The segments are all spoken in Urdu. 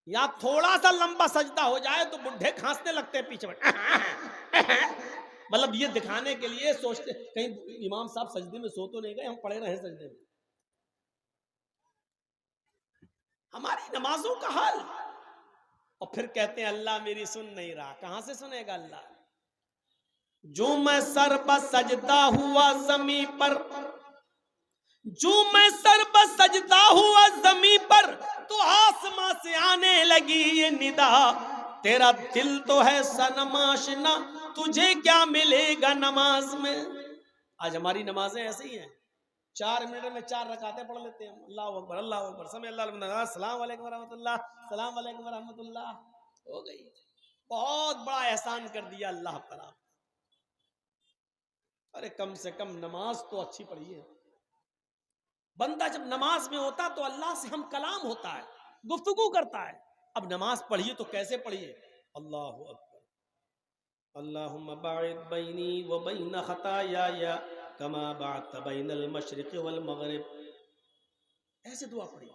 یا تھوڑا سا لمبا سجدہ ہو جائے تو بڈھے کھانسنے لگتے ہیں پیچھے مطلب یہ دکھانے کے لیے سوچتے کہیں امام صاحب سجدے میں سو تو نہیں گئے، ہم پڑے رہے سجدے میں. ہماری نمازوں کا حال. اور پھر کہتے ہیں اللہ میری سن نہیں رہا. کہاں سے سنے گا اللہ؟ جو میں سر بہ سجدہ ہوا زمین پر، جو میں سر بہ سجدہ ہوا زمین پر، تو آسماں سے آنے لگی یہ ندا، تیرا دل تو ہے صنم آشنا، تجھے کیا ملے گا نماز میں. آج ہماری نمازیں ایسی ہیں، 4 منٹ میں 4 رکعتیں پڑھ لیتے ہیں. اللہ اکبر اللہ اکبر سمع اللہ لمن حمدہ، السلام علیکم ورحمۃ اللہ، السلام علیکم ورحمۃ اللہ. ہو گئی. بہت بڑا احسان کر دیا اللہ پر آپ. ارے کم سے کم نماز تو اچھی پڑھی ہے. بندہ جب نماز میں ہوتا تو اللہ سے ہم کلام ہوتا ہے، گفتگو کرتا ہے. اب نماز پڑھیے تو کیسے پڑھیے؟ اللہ اکبر اللہم باعد بینی و بین خطایای کما باعدت بین المشرق والمغرب. ایسے دعا پڑھیے.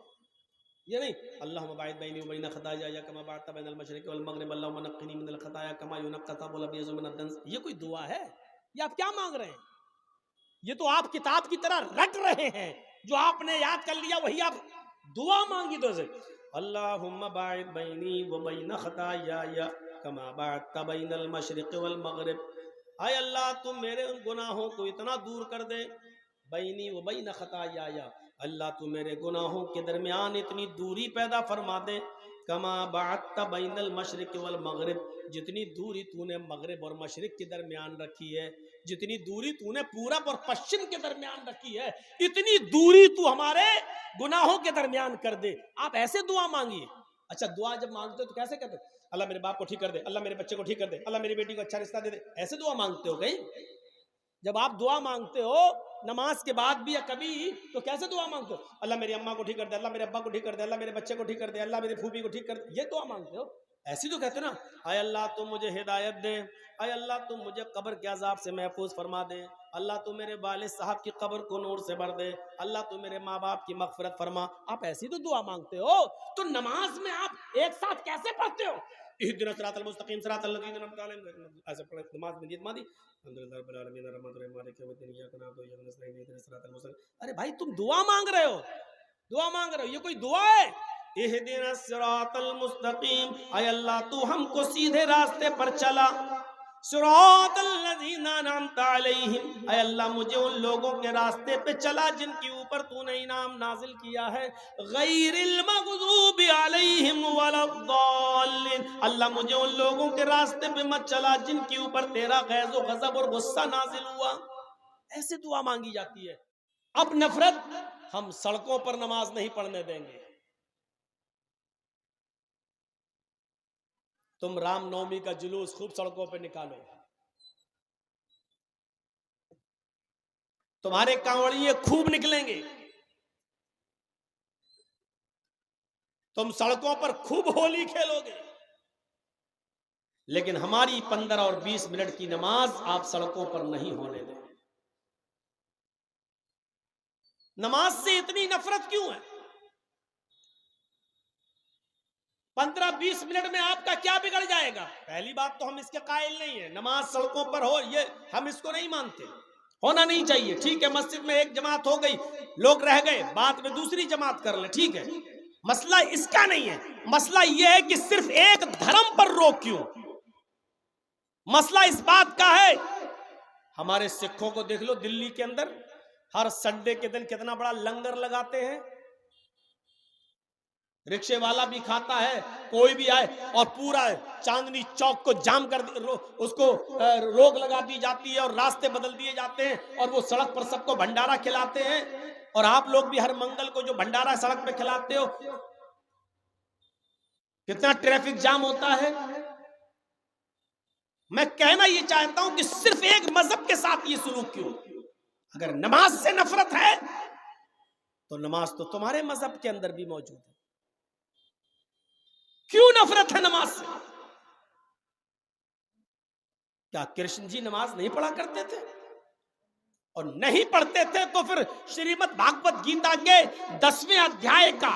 یہ نہیں اللہم باعد بینی و بین خطایای کما باعدت بین المشرق والمغرب اللہم نقنی من الخطایا کما ینقی الثوب الابیض من الدنس. یہ کوئی دعا ہے؟ یہ آپ کیا مانگ رہے ہیں؟ یہ تو آپ کتاب کی طرح رٹ رہے ہیں. جو آپ نے یاد کر لیا وہی آپ دعا مانگی. تو اللہم باعد بینی و بین خطایای کما باعدت بین المشرق والمغرب. اے اللہ تم میرے ان گناہوں کو اتنا دور کر دے. بینی و بین خطایای، اللہ تو میرے گناہوں کے درمیان اتنی دوری پیدا فرما دے. کما باعدت بین المشرق والمغرب، جتنی دوری تو نے مغرب اور مشرق کے درمیان رکھی ہے، جتنی دوری تو نے پورب اور پشچم کے درمیان رکھی ہے، اتنی دوری تو ہمارے گناہوں کے درمیان کر دے. آپ ایسے دعا مانگیے. اچھا دعا جب مانگتے ہو تو کیسے کہتے ہو؟ اللہ میرے باپ کو ٹھیک کر دے، اللہ میرے بچے کو ٹھیک کر دے، اللہ میری بیٹی کو اچھا رشتہ دے دے. ایسے دعا مانگتے ہو کہیں؟ جب آپ دعا مانگتے ہو نماز کے بعد بھی یا کبھی تو کیسے دعا مانگتے ہو؟ اللہ میری اماں کو ٹھیک کر دے، اللہ میرے ابا کو ٹھیک کر دے، اللہ میرے بچے کو ٹھیک کر دے، اللہ میری پھوپھی کو ٹھیک کر دے. یہ دعا مانگتے ہو؟ ایسی تو کہتے نا اے اللہ تو مجھے ہدایت دے، اے اللہ تو مجھے قبر کے عذاب سے محفوظ فرما دے، اللہ تو میرے والد صاحب کی قبر کو نور سے بھر دے، اللہ تو میرے ماں باپ کی مغفرت فرما. آپ ایسی تو دعا مانگتے ہو. تو نماز میں آپ ایک ساتھ کیسے پڑھتے ہو؟ اہدنا الصراط المستقیم صراط الذین انعمت علیہم. ایسے پڑھے نماز میں نیت ماندی الحمدللہ رب العالمین الرحمن الرحیم مالک یوم الدین ایاک نعبد و ایاک نستعین اہدنا الصراط المستقیم. ارے بھائی تم دعا مانگ رہے ہو، دعا مانگ رہے ہو، یہ کوئی دعا ہے؟ اہدنا الصراط المستقیم، اے اللہ تو ہم کو سیدھے راستے پر چلا. صراط الذین انعمت علیہم، اے اللہ مجھے ان لوگوں کے راستے پہ چلا جن کے اوپر تو نے انعام نازل کیا ہے. غیر المغضوب علیہم ولا الضالین، اللہ مجھے ان لوگوں کے راستے پہ مت چلا جن کے اوپر تیرا غیظ و غضب اور غصہ نازل ہوا. ایسے دعا مانگی جاتی ہے. اب نفرت، ہم سڑکوں پر نماز نہیں پڑھنے دیں گے. تم رام نومی کا جلوس خوب سڑکوں پہ نکالو، تمہارے کانوڑیے خوب نکلیں گے، تم سڑکوں پر خوب ہولی کھیلو گے. لیکن ہماری 15 اور 20 منٹ کی نماز آپ سڑکوں پر نہیں ہونے دیں. نماز سے اتنی نفرت کیوں ہے؟ 15-20 منٹ میں آپ کا کیا بگڑ جائے گا؟ پہلی بات تو ہم اس کے قائل نہیں ہیں. نماز سڑکوں پر ہو یہ ہم اس کو نہیں مانتے، ہونا نہیں چاہیے. ٹھیک ہے مسجد میں ایک جماعت ہو گئی، لوگ رہ گئے، بعد میں دوسری جماعت کر لیں، ٹھیک ہے. مسئلہ اس کا نہیں ہے. مسئلہ یہ ہے کہ صرف ایک دھرم پر روک کیوں؟ مسئلہ اس بات کا ہے، ہمارے سکھوں کو دیکھ لو، دلی کے اندر ہر سنڈے کے دن کتنا بڑا لنگر لگاتے ہیں. رکشے والا بھی کھاتا ہے، کوئی بھی آئے، اور پورا چاندنی چوک کو جام کر اس کو روک لگا دی جاتی ہے اور راستے بدل دیے جاتے ہیں اور وہ سڑک پر سب کو بھنڈارا کھلاتے ہیں. اور آپ لوگ بھی ہر منگل کو جو بھنڈارا سڑک پہ کھلاتے ہو، کتنا ٹریفک جام ہوتا ہے. میں کہنا یہ چاہتا ہوں کہ صرف ایک مذہب کے ساتھ یہ سلوک کیوں؟ اگر نماز سے نفرت ہے تو نماز تو تمہارے مذہب کے اندر بھی موجود ہے. کیوں نفرت ہے نماز سے؟ کیا کرشن جی نماز نہیں پڑھا کرتے تھے؟ اور نہیں پڑھتے تھے تو پھر شریمد بھاگوت گیتا کے 10ویں ادھیائے کا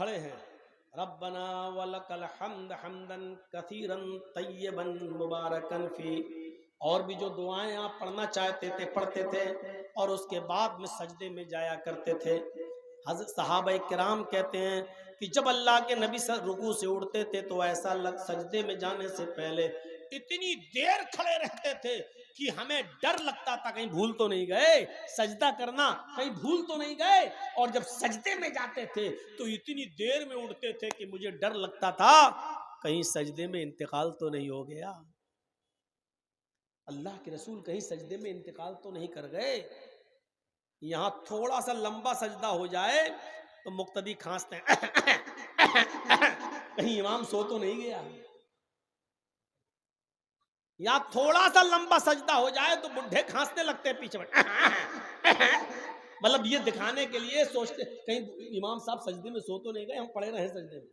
کھڑے ہیں ربنا ولکل حمد حمدا کثیرا طیبا مبارکا فی، اور بھی جو دعائیں آپ پڑھنا چاہتے تھے پڑھتے تھے، اور اس کے بعد میں سجدے میں جایا کرتے تھے۔ حضرت صحابہ کرام کہتے ہیں کہ جب اللہ کے نبی رکوع سے اٹھتے تھے تو ایسا سجدے میں جانے سے پہلے اتنی دیر کھڑے رہتے تھے کہ ہمیں ڈر لگتا تھا کہیں بھول تو نہیں گئے سجدہ کرنا، کہیں بھول تو نہیں گئے، اور جب سجدے میں جاتے تھے تو اتنی دیر میں اٹھتے تھے کہ مجھے ڈر لگتا تھا کہیں سجدے میں انتقال تو نہیں ہو گیا، اللہ کے رسول کہیں سجدے میں انتقال تو نہیں کر گئے۔ یہاں تھوڑا سا لمبا سجدہ ہو جائے تو مقتدی کھانستے ہیں کہیں امام سو تو نہیں گیا، یا تھوڑا سا لمبا سجدہ ہو جائے تو بڈھے کھانسنے لگتے ہیں پیچھے مطلب یہ دکھانے کے لیے سوچتے کہیں امام صاحب سجدے میں سو تو نہیں گئے، ہم پڑے رہے سجدے میں۔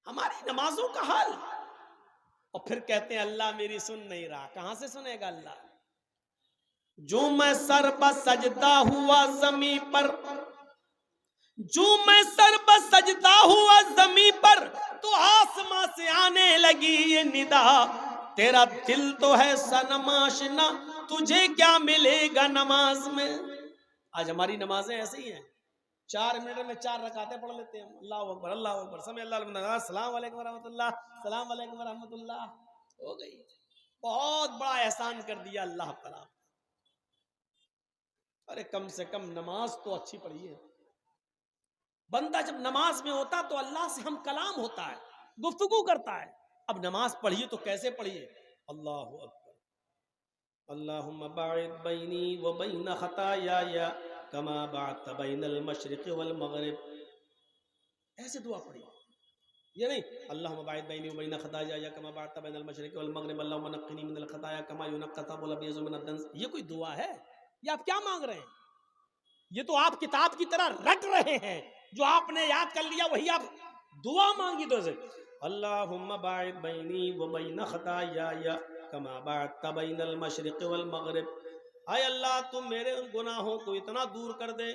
ہماری نمازوں کا حال، اور پھر کہتے ہیں اللہ میری سن نہیں رہا، کہاں سے سنے گا اللہ؟ جو میں سر بس سجدہ ہوا زمین پر، جو میں سر بس سجدہ ہوا زمین پر تو آسمان سے آنے لگی یہ ندا، تیرا دل تو ہے صنم آشنا تجھے کیا ملے گا نماز میں۔ آج ہماری نمازیں ایسی ہیں 4 منٹ میں 4 رکعتیں پڑھ لیتے ہیں، اللہ اکبر اللہ اکبر سمع اللہ لمن حمدہ، السلام علیکم ورحمۃ اللہ، السلام علیکم ورحمۃ اللہ، ہو گئی۔ بہت بڑا احسان کر دیا اللہ تعالیٰ۔ ارے کم سے کم نماز تو اچھی پڑھیے۔ بندہ جب نماز میں ہوتا تو اللہ سے ہم کلام ہوتا ہے، گفتگو کرتا ہے۔ اب نماز پڑھیے تو کیسے پڑھیے؟ اللہ اکبر اللہم باعد بینی و بین خطایای کما باعدت بین المشرق والمغرب، ایسے دعا پڑھیے، یہ نہیں اللہم باعد بینی و بین خطایای کما باعدت بین المشرق والمغرب اللہم نقنی من الخطایا کما ینقی الثوب الابیض من الدنس۔ یہ کوئی دعا ہے؟ یہ آپ کیا مانگ رہے ہیں؟ یہ تو آپ کتاب کی طرح رٹ رہے ہیں، جو آپ نے یاد کر لیا وہی آپ دعا مانگی تو سے اللہم باعد بینی و بین خطایای کما باعدت بین المشرق والمغرب، اے اللہ تم میرے گناہوں کو اتنا دور کر دے،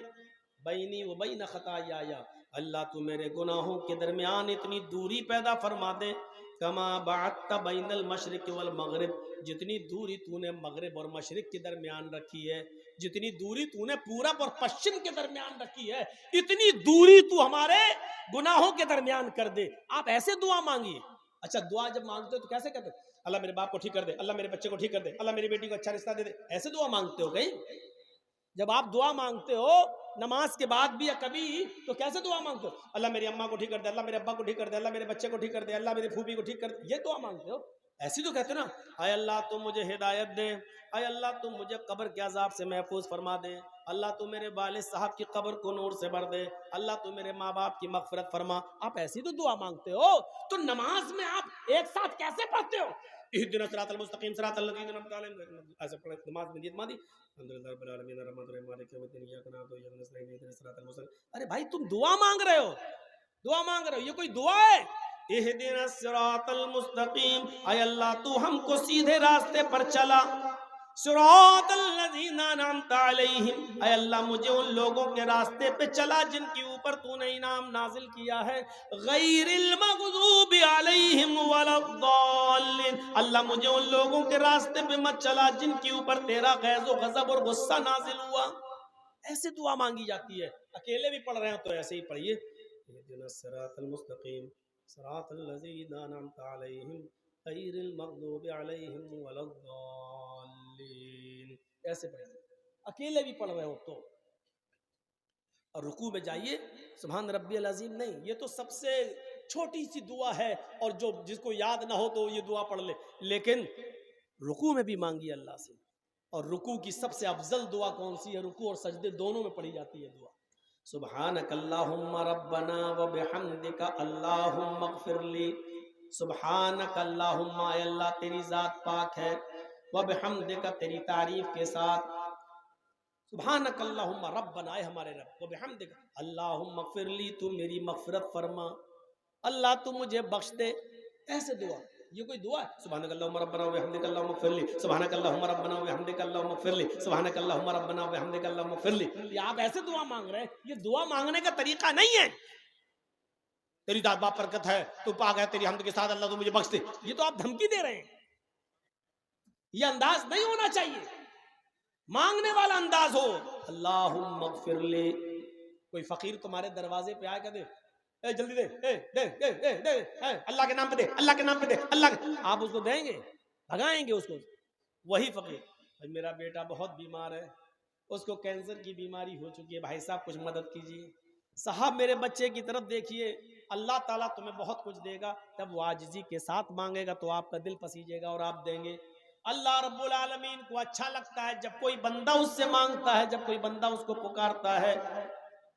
بینی و بین خطایای، اللہ تو میرے گناہوں کے درمیان اتنی دوری پیدا فرما دے، کما باعدت بین المشرق والمغرب، جتنی دوری تو نے مغرب اور مشرق کے درمیان رکھی ہے، جتنی دوری تو نے پورب اور پشچم کے درمیان رکھی ہے، اتنی دوری تو ہمارے گناہوں کے درمیان کر دے۔ آپ ایسے دعا مانگیے۔ اچھا دعا جب مانگتے ہو تو کیسے کرتے؟ اللہ میرے باپ کو ٹھیک کر دے، اللہ میرے بچے کو ٹھیک کر دے، اللہ میری بیٹی کو اچھا رشتہ دے دے، ایسے دعا مانگتے ہو کہیں؟ جب آپ دعا مانگتے ہو نماز کے بعد بھی یا کبھی تو کیسے دعا مانگتے ہو؟ اللہ میری اماں کو ٹھیک کر دے، اللہ میرے ابا کو ٹھیک کر دے، اللہ میرے بچے کو ٹھیک کر دے، اللہ میری پھوپھی کو ٹھیک کر دے، یہ دعا مانگتے ہو؟ ایسی تو کہتے نا اے اللہ تم مجھے ہدایت دے، اے اللہ تم مجھے قبر کے عذاب سے محفوظ فرما دے، اللہ تو میرے والد صاحب کی قبر کو نور سے بھر دے، اللہ تو میرے ماں باپ کی مغفرت فرما۔ آپ ایسی تو دعا مانگتے ہو، تو نماز میں آپ ایک ساتھ کیسے پڑھتے ہو؟ اہدنا الصراط المستقیم صراط الذین انعمت علیہم، ایسے پڑھے نماز میں نیت ماندی الحمدللہ رب العالمین الرحمن الرحیم مالک یوم الدین ایاک نعبد و ایاک نستعین اہدنا الصراط المستقیم۔ ارے بھائی تم دعا مانگ رہے ہو، دعا مانگ رہے ہو، یہ کوئی دعا ہے؟ اہدنا الصراط المستقیم، اے اللہ تو ہم کو سیدھے راستے پر چلا، صراط الذین انعمت علیہم، اے اللہ مجھے ان لوگوں کے راستے پہ چلا جن کے اوپر تو نے انعام نازل کیا ہے، غیر المغضوب علیہم ولا الضالین، اللہ مجھے ان لوگوں کے راستے پہ مت چلا جن کے اوپر تیرا غیظ و غضب اور غصہ نازل ہوا۔ ایسے دعا مانگی جاتی ہے۔ اکیلے بھی پڑھ رہے ہیں تو ایسے ہی پڑھیے اہدنا الصراط المستقیم صراط الذین انعمت علیہم غیر المغضوب علیہم ولا الضالین، ایسے پڑھیں۔ اکیلے بھی پڑھ رہے ہو تو، اور رکوع میں جائیے سبحان ربی العظیم نہیں، یہ تو سب سے چھوٹی سی دعا ہے، اور جو جس کو یاد نہ ہو تو یہ دعا پڑھ لے، لیکن رکوع میں بھی مانگی اللہ سے۔ اور رکوع کی سب سے افضل دعا کون سی ہے؟ رکوع اور سجدے دونوں میں پڑھی جاتی ہے دعا، سبحانک اللہم ربنا و بحمدک اللہم اغفر لی، سبحانک اللہم، اے اللہ تیری ذات پاک ہے، و بحمدک تیری تعریف کے ساتھ، سبحانک اللہم ربنا، اے ہمارے رب، و بحمدک اللہم اغفر لی، تو میری مغفرت فرما، اللہ تو مجھے بخش دے، ایسے دعا۔ یہ کوئی دعا ہے؟ سبحانک اللہم ربنا و بحمدک اللہم اغفر لی، سبحانک اللہم ربنا و بحمدک اللہم اغفر لی، سبحانک اللہم ربنا و بحمدک اللہم اغفر لی. یہ آپ ایسے دعا مانگ رہے ہیں؟ یہ دعا مانگنے کا طریقہ نہیں ہے. تیری داد باپ برکت ہے، تو پاک ہے، تیری حمد کے ساتھ اللہ تو مجھے بخش دے. یہ تو آپ دھمکی دے رہے ہیں. یہ انداز نہیں ہونا چاہیے. مانگنے والا انداز ہو. اللہم اغفر لی. کوئی فقیر تمہارے دروازے پہ آئے کہتے اے جلدی دے، اے دے دے دے دے، اے اللہ کے نام پہ دے، اللہ کے نام پہ دے، اللہ کے... آپ اس کو دیں گے؟ بھگائیں گے اس کو. وہی فقیر، بھائی میرا بیٹا بہت بیمار ہے، اس کو کینسر کی بیماری ہو چکی ہے، بھائی صاحب کچھ مدد کیجیے. صاحب میرے بچے کی طرف دیکھیے، اللہ تعالیٰ تمہیں بہت کچھ دے گا. جب وہ عاجزی کے ساتھ مانگے گا تو آپ کا دل پسیجے گا اور آپ دیں گے. اللہ رب العالمین کو اچھا لگتا ہے جب کوئی بندہ اس سے مانگتا ہے، جب کوئی بندہ اس کو پکارتا ہے.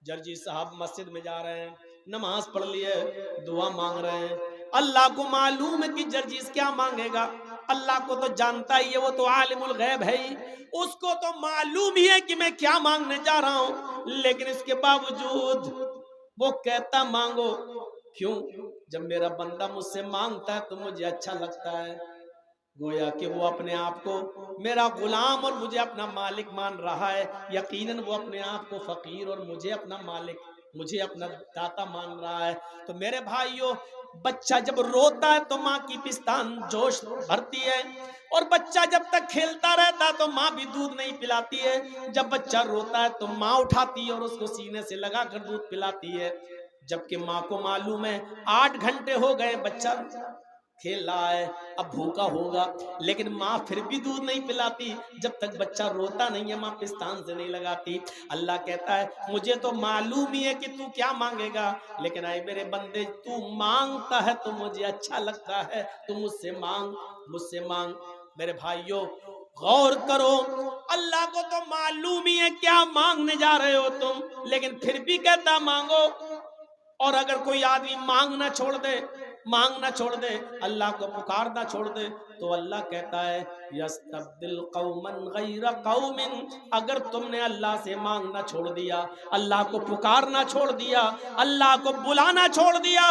جرجی صاحب مسجد میں جا رہے ہیں، نماز پڑھ لی ہے، دعا مانگ رہے ہیں. اللہ کو معلوم ہے کہ جرجیز کیا مانگے گا. اللہ کو تو جانتا ہی ہے، وہ تو عالم الغیب ہے ہی. اس کو تو معلوم ہی ہے کہ میں کیا مانگنے جا رہا ہوں، لیکن اس کے باوجود وہ کہتا مانگو. کیوں؟ جب میرا بندہ مجھ سے مانگتا ہے تو مجھے اچھا لگتا ہے. گویا کہ وہ اپنے آپ کو میرا غلام اور مجھے اپنا مالک مان رہا ہے. یقیناً وہ اپنے آپ کو فقیر اور مجھے اپنا مالک، مجھے اپنا داتا مان رہا ہے. تو میرے بھائیوں، بچہ جب روتا ہے تو ماں کی پستان جوش بھرتی ہے، اور بچہ جب تک کھیلتا رہتا ہے تو ماں بھی دودھ نہیں پلاتی ہے. جب بچہ روتا ہے تو ماں اٹھاتی ہے اور اس کو سینے سے لگا کر دودھ پلاتی ہے. جبکہ ماں کو معلوم ہے 8 گھنٹے ہو گئے بچہ کھیل رہا ہے، اب بھوکا ہوگا، لیکن ماں پھر بھی دودھ نہیں پلاتی. جب تک بچہ روتا نہیں ہے ماں پستان سے نہیں لگاتی. اللہ کہتا ہے مجھے تو معلوم ہی ہے کہ تو کیا مانگے گا، لیکن اے میرے بندے تو مانگتا ہے تو مجھے اچھا لگتا ہے، تو مجھ سے مانگ، مجھ سے مانگ. میرے بھائیوں غور کرو، اللہ کو تو معلوم ہی ہے کیا مانگنے جا رہے ہو تم، لیکن پھر بھی کہتا مانگو. اور اگر کوئی آدمی مانگنا چھوڑ دے، مانگنا چھوڑ دے، اللہ کو پکارنا چھوڑ دے، تو اللہ کہتا ہے یستبدل قوما غیر قوم. اگر تم نے اللہ سے مانگنا چھوڑ دیا، اللہ کو پکارنا چھوڑ دیا، اللہ کو بلانا چھوڑ دیا،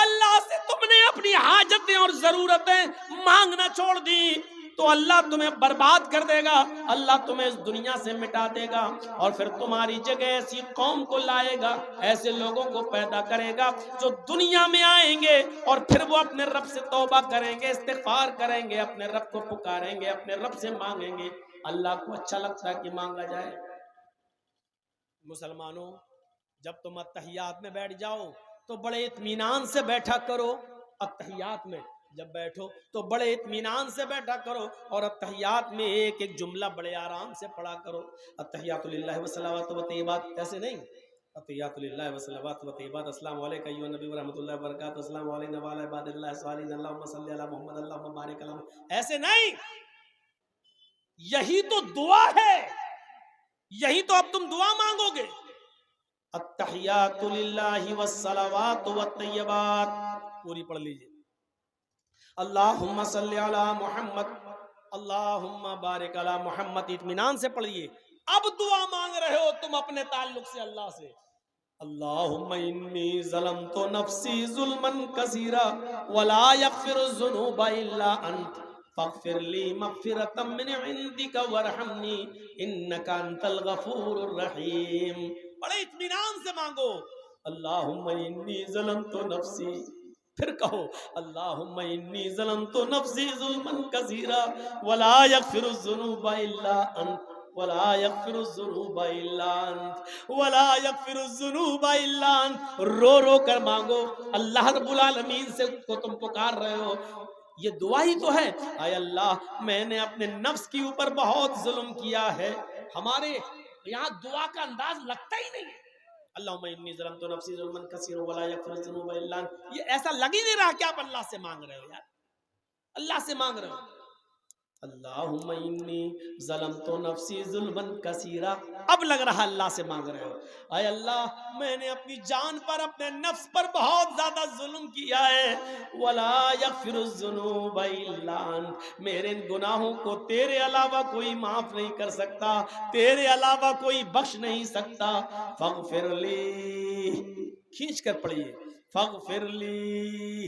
اللہ سے تم نے اپنی حاجتیں اور ضرورتیں مانگنا چھوڑ دی، تو اللہ تمہیں برباد کر دے گا. اللہ تمہیں اس دنیا سے مٹا دے گا، اور پھر تمہاری جگہ ایسی قوم کو لائے گا، ایسے لوگوں کو پیدا کرے گا جو دنیا میں آئیں گے اور پھر وہ اپنے رب سے توبہ کریں گے، استغفار کریں گے، اپنے رب کو پکاریں گے، اپنے رب سے مانگیں گے. اللہ کو اچھا لگتا ہے کہ مانگا جائے. مسلمانوں، جب تم اتحیات میں بیٹھ جاؤ تو بڑے اطمینان سے بیٹھا کرو. اتحیات میں جب بیٹھو تو بڑے اطمینان سے بیٹھا کرو، اور اتحیات میں ایک ایک جملہ بڑے آرام سے پڑھا کرو. التحیات للہ والصلوات والطیبات، ایسے نہیں، التحیات للہ والصلوات والطیبات، السلام علیکم ایھا النبی ورحمۃ اللہ وبرکاتہ، السلام علینا وعلی عباد اللہ الصالحین، اللہم صلی علی محمد، اللہم بارک علی محمد. ایسے نہیں. یہی تو دعا ہے، یہی تو اب تم دعا مانگو گے. التحیات للہ والصلوات والطیبات پوری پڑھ لیجئے. اللہم صلی علی محمد، اللہم بارک علی محمد. اطمینان سے پڑھیے. اب دعا مانگ رہے ہو تم اپنے تعلق سے اللہ سے. اللہم انی ظلمت نفسی ظلما کثیرا ولا یغفر الذنوب الا انت فاغفر لی مغفرۃ من عندک وارحمنی انک انت الغفور الرحیم. بڑے اطمینان سے مانگو. اللہم انی ظلمت نفسی، پھر کہو اللہم انی ظلمت نفسی ظلما کثیرا ولا یغفر الذنوب الا انت ولا یغفر الذنوب الا انت ولا یغفر الذنوب الا انت. رو رو کر مانگو. اللہ رب العالمین سے کو تم پکار رہے ہو. یہ دعا ہی تو ہے. اے اللہ میں نے اپنے نفس کے اوپر بہت ظلم کیا ہے. ہمارے یہاں دعا کا انداز لگتا ہی نہیں ہے. اللہم انی ظلمت نفسی ظلما کثیرا ولا یغفر الذنوب الا انت. یہ ایسا لگ ہی نہیں رہا کہ آپ اللہ سے مانگ رہے ہو یار، اللہ سے مانگ رہے ہو. اللہم انی ظلمت نفسی ظلما کثیرا، اب لگ رہا اللہ سے مانگ رہے ہو. اے اللہ میں نے اپنی جان پر، اپنے نفس پر بہت زیادہ ظلم کیا ہے. ولا یغفر الذنوب الا انت، میرے گناہوں کو تیرے علاوہ کوئی معاف نہیں کر سکتا، تیرے علاوہ کوئی بخش نہیں سکتا. فاغفر لی، کھینچ کر پڑھیے، فاغفر لی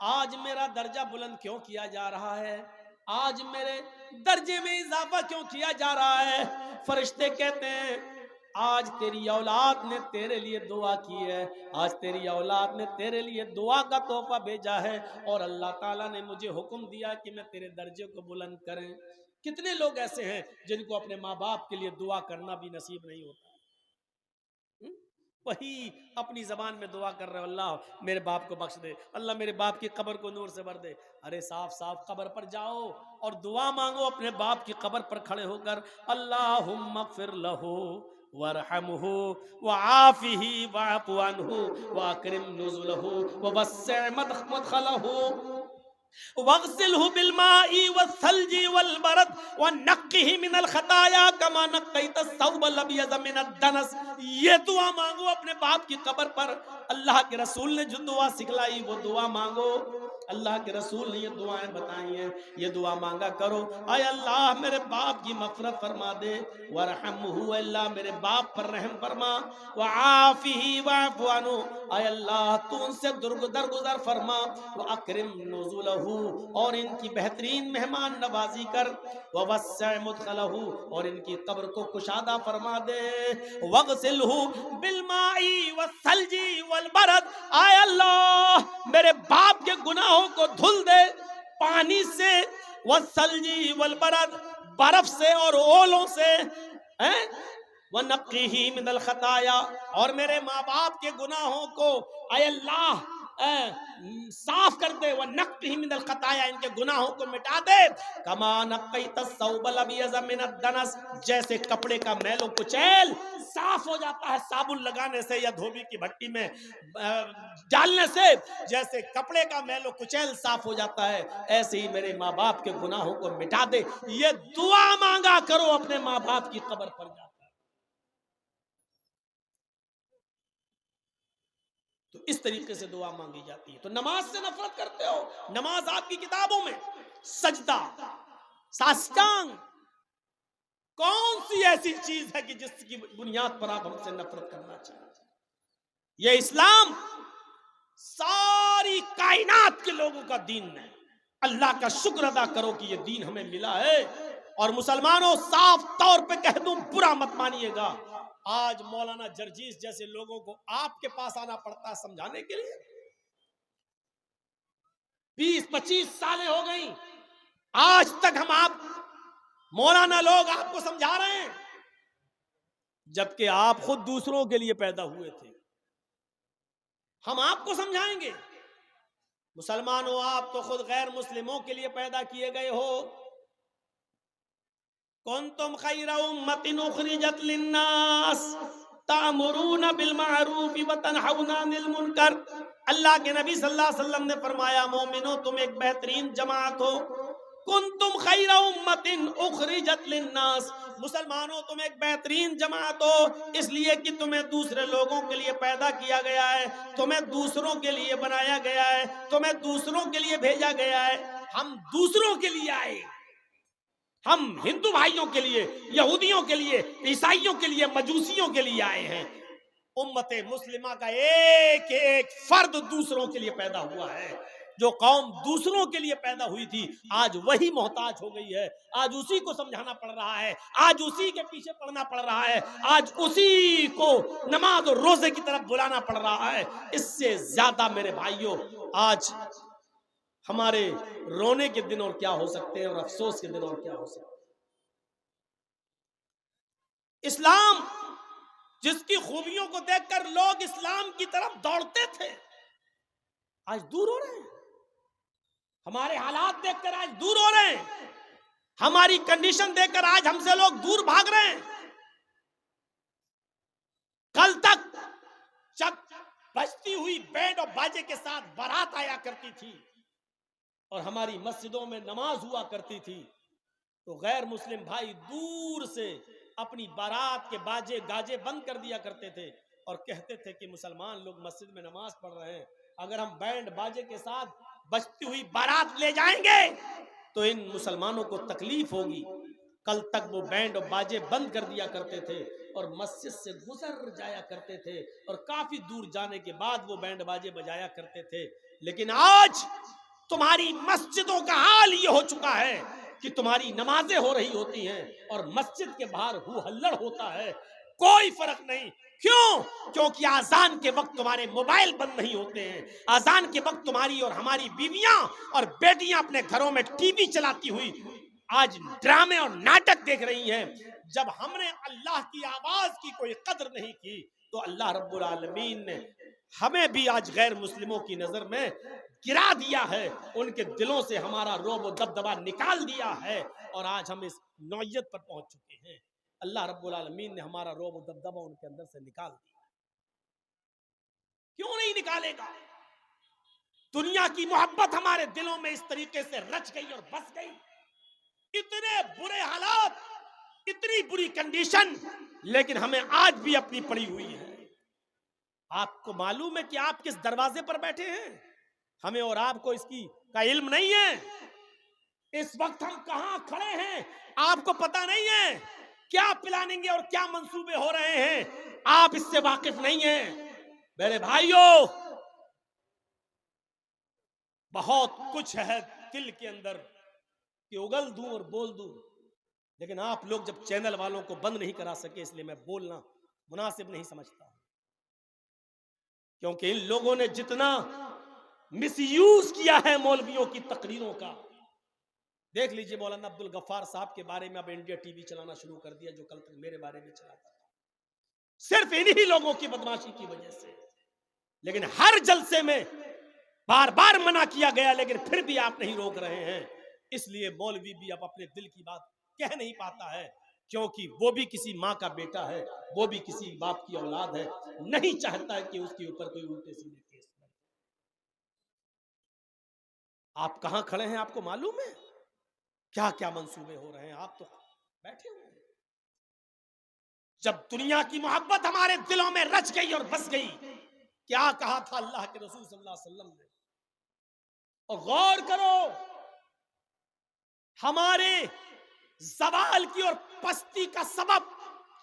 آج میرا درجہ بلند کیوں کیا جا رہا ہے؟ آج میرے درجے میں اضافہ کیوں کیا جا رہا ہے؟ فرشتے کہتے ہیں آج تیری اولاد نے تیرے لیے دعا کی ہے، آج تیری اولاد نے تیرے لیے دعا کا تحفہ بھیجا ہے، اور اللہ تعالیٰ نے مجھے حکم دیا کہ میں تیرے درجے کو بلند کریں۔ کتنے لوگ ایسے ہیں جن کو اپنے ماں باپ کے لیے دعا کرنا بھی نصیب نہیں ہوتا؟ وہی اپنی زبان میں دعا کر رہے ہو، اللہ میرے باپ کو بخش دے، اللہ میرے باپ کی قبر کو نور سے بھر دے۔ ارے صاف صاف قبر پر جاؤ اور دعا مانگو اپنے باپ کی قبر پر کھڑے ہو کر، اللہم اغفر لہ وارحمہ وعافہ واعف عنہ واکرم نزلہ ووسع مدخلہ واغسلہ بالماء والثلج والبرد ونقہ من الخطایا کما نقیت الثوب الابیض من الدنس۔ یہ دعا مانگو اپنے باپ کی قبر پر۔ اللہ کے رسول نے جو دعا سکھلائی وہ دعا مانگو، اللہ کے رسول نے یہ دعائیں بتائی ہیں، یہ دعا مانگا کرو۔ اے اللہ میرے باپ کی مغفرت فرما دے، ورحمہ اللہ میرے باپ پر رحم فرما، وعافہ واعف عنہ اے اللہ تو ان سے درگزر فرما، واکرم نزلہ اور ان کی بہترین مہمان نوازی کر، ووسع مدخلہ اور ان کی قبر کو کشادہ فرما دے، واغسلہ بالماء والثلج والبرد اے اللہ میرے باپ کے گناہوں کو دھل دے پانی سے، والثلج والبرد برف سے اور اولوں سے، وَنَقِّهِ مِنَ الْخَطَايَا اور میرے ماں باپ کے گناہوں کو اے اللہ صاف کر دے، وَنَقِّهِ مِنَ الْخَطَايَا ان کے گناہوں کو مٹا دے، كَمَا نَقَّيْتَ الثَّوْبَ الْأَبْيَضَ مِنَ الدَّنَسِ جیسے کپڑے کا میل و کچیل صاف ہو جاتا ہے صابن لگانے سے یا دھوبی کی بھٹی میں ڈالنے سے، جیسے کپڑے کا میل و کچیل صاف ہو جاتا ہے، ایسے ہی میرے ماں باپ کے گناہوں کو مٹا دے۔ یہ دعا مانگا کرو اپنے ماں باپ کی قبر پر جا۔ تو اس طریقے سے دعا مانگی جاتی ہے۔ تو نماز سے نفرت کرتے ہو؟ نماز آپ کی کتابوں میں سجدہ، ساسٹانگ، کون سی ایسی چیز ہے کہ جس کی بنیاد پر آپ ہم سے نفرت کرنا چاہتے ہیں؟ یہ اسلام ساری کائنات کے لوگوں کا دین ہے۔ اللہ کا شکر ادا کرو کہ یہ دین ہمیں ملا ہے۔ اور مسلمانوں صاف طور پہ کہہ دوں، برا مت مانیے گا، آج مولانا جرجیس جیسے لوگوں کو آپ کے پاس آنا پڑتا ہے سمجھانے کے لیے۔ 20-25 سالیں ہو گئی، آج تک ہم آپ مولانا لوگ آپ کو سمجھا رہے ہیں، جبکہ آپ خود دوسروں کے لیے پیدا ہوئے تھے۔ ہم آپ کو سمجھائیں گے؟ مسلمانوں آپ تو خود غیر مسلموں کے لیے پیدا کیے گئے ہو۔ کنتم خیر امۃ اخرجت للناس تأمرون بالمعروف وتنہون عن المنکر۔ اللہ کے نبی صلی اللہ علیہ وسلم نے فرمایا مومنو تم ایک بہترین جماعت ہو۔ کنتم خیر امۃ اخرجت للناس، مسلمانوں تم ایک بہترین جماعت ہو اس لیے کہ تمہیں دوسرے لوگوں کے لیے پیدا کیا گیا ہے، تمہیں دوسروں کے لیے بنایا گیا ہے، تمہیں دوسروں کے لیے بھیجا گیا ہے۔ ہم دوسروں کے لیے آئے، ہم ہندو بھائیوں کے لیے، یہودیوں کے لیے، عیسائیوں کے لیے، مجوسیوں کے لیے آئے ہیں۔ امت مسلمہ کا ایک ایک فرد دوسروں کے لیے پیدا ہوا ہے۔ جو قوم دوسروں کے لیے پیدا ہوئی تھی آج وہی محتاج ہو گئی ہے، آج اسی کو سمجھانا پڑ رہا ہے، آج اسی کے پیچھے پڑنا پڑ رہا ہے، آج اسی کو نماز اور روزے کی طرف بلانا پڑ رہا ہے۔ اس سے زیادہ میرے بھائیوں آج ہمارے رونے کے دن اور کیا ہو سکتے ہیں، اور افسوس کے دن اور کیا ہو سکتے ہیں۔ اسلام جس کی خوبیوں کو دیکھ کر لوگ اسلام کی طرف دوڑتے تھے آج دور ہو رہے ہیں، ہمارے حالات دیکھ کر آج دور ہو رہے ہیں، ہماری کنڈیشن دیکھ کر آج ہم سے لوگ دور بھاگ رہے ہیں۔ کل تک جب بجتی ہوئی بینڈ اور باجے کے ساتھ بارات آیا کرتی تھی اور ہماری مسجدوں میں نماز ہوا کرتی تھی تو غیر مسلم بھائی دور سے اپنی بارات کے باجے گاجے بند کر دیا کرتے تھے اور کہتے تھے کہ مسلمان لوگ مسجد میں نماز پڑھ رہے ہیں، اگر ہم بینڈ باجے کے ساتھ بجتی ہوئی بارات لے جائیں گے تو ان مسلمانوں کو تکلیف ہوگی۔ کل تک وہ بینڈ اور باجے بند کر دیا کرتے تھے اور مسجد سے گزر جایا کرتے تھے اور کافی دور جانے کے بعد وہ بینڈ باجے بجایا کرتے تھے. لیکن آج تمہاری مسجدوں کا حال یہ ہو چکا ہے کہ تمہاری نمازیں ہو رہی ہوتی ہیں اور مسجد کے باہر ہو ہلڑ ہوتا ہے, کوئی فرق نہیں. کیوں؟ کیونکہ آزان کے وقت تمہارے موبائل بند نہیں ہوتے ہیں. آزان کے وقت تمہاری اور ہماری بیویاں اور بیٹیاں اپنے گھروں میں ٹی وی چلاتی ہوئی آج ڈرامے اور ناٹک دیکھ رہی ہیں. جب ہم نے اللہ کی آواز کی کوئی قدر نہیں کی تو اللہ رب العالمین نے ہمیں بھی آج غیر مسلموں کی نظر میں گرا دیا ہے, ان کے دلوں سے ہمارا رعب و دبدبا نکال دیا ہے اور آج ہم اس نوعیت پر پہنچ چکے ہیں. اللہ رب العالمین نے ہمارا رعب و دبدبا ان کے اندر سے نکال دیا. کیوں نہیں نکالے گا؟ دنیا کی محبت ہمارے دلوں میں اس طریقے سے رچ گئی اور بس گئی. اتنے برے حالات, اتنی بری کنڈیشن, لیکن ہمیں آج بھی اپنی پڑی ہوئی ہے. آپ کو معلوم ہے کہ آپ کس دروازے پر بیٹھے ہیں؟ ہمیں اور آپ کو اس کا علم نہیں ہے. اس وقت ہم کہاں کھڑے ہیں آپ کو پتا نہیں ہے. کیا پلاننگ اور کیا منصوبے ہو رہے ہیں آپ اس سے واقف نہیں ہیں. میرے بھائیوں, بہت کچھ ہے دل کے اندر کہ اگل دوں اور بول دوں, لیکن آپ لوگ جب چینل والوں کو بند نہیں کرا سکے اس لیے میں بولنا مناسب نہیں سمجھتا. کیونکہ ان لوگوں نے جتنا مس یوز کیا ہے مولویوں کی تقریروں کا, دیکھ لیجئے مولانا عبد الغفار صاحب کے بارے میں اب انڈیا ٹی وی چلانا شروع کر دیا, جو کل تک میرے بارے میں چلاتا تھا, صرف انہی لوگوں کی بدماشی کی وجہ سے. لیکن ہر جلسے میں بار بار منع کیا گیا لیکن پھر بھی آپ نہیں روک رہے ہیں. اس لیے مولوی بھی اب اپنے دل کی بات کہہ نہیں پاتا ہے, کیونکہ وہ بھی کسی ماں کا بیٹا ہے, وہ بھی کسی باپ کی اولاد ہے, نہیں چاہتا ہے کہ اس کے اوپر کوئی الٹے سیدھے کیس بنے. آپ کہاں کھڑے ہیں آپ کو معلوم ہے؟ کیا کیا منصوبے ہو رہے ہیں, آپ تو بیٹھے ہوئے ہیں. جب دنیا کی محبت ہمارے دلوں میں رچ گئی اور بس گئی, کیا کہا تھا اللہ کے رسول صلی اللہ علیہ وسلم نے؟ اور غور کرو, ہمارے زوال کی اور پستی کا سبب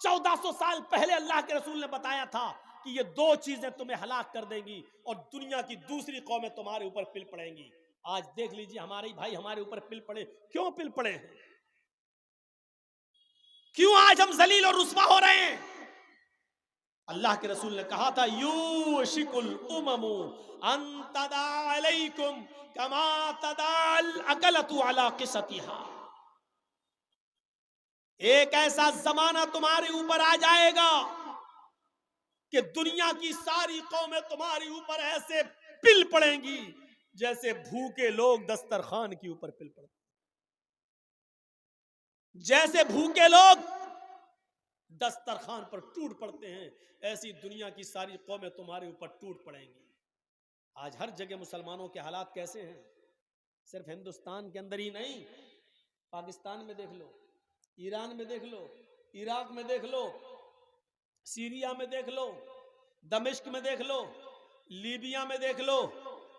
1400 سال پہلے اللہ کے رسول نے بتایا تھا کہ یہ دو چیزیں تمہیں ہلاک کر دیں گی اور دنیا کی دوسری قومیں تمہارے اوپر پل پڑیں گی. آج دیکھ لیجئے ہمارے بھائی ہمارے اوپر پل پڑے, کیوں پل پڑے ہیں؟ کیوں آج ہم ذلیل اور رسوا ہو رہے ہیں؟ اللہ کے رسول نے کہا تھا یوشک الامم ان تداعی علیکم کما تداعی الاکلۃ علی قصتها. ایک ایسا زمانہ تمہارے اوپر آ جائے گا کہ دنیا کی ساری قومیں تمہارے اوپر ایسے پل پڑیں گی جیسے بھوکے لوگ دسترخوان کے اوپر پل پڑتے, جیسے بھوکے لوگ دسترخوان پر ٹوٹ پڑتے ہیں, ایسی دنیا کی ساری قومیں تمہارے اوپر ٹوٹ پڑیں گی. آج ہر جگہ مسلمانوں کے حالات کیسے ہیں؟ صرف ہندوستان کے اندر ہی نہیں, پاکستان میں دیکھ لو, ایران میں دیکھ لو, عراق میں دیکھ لو, سیریا میں دیکھ لو, دمشق میں دیکھ لو, لیبیا میں دیکھ لو,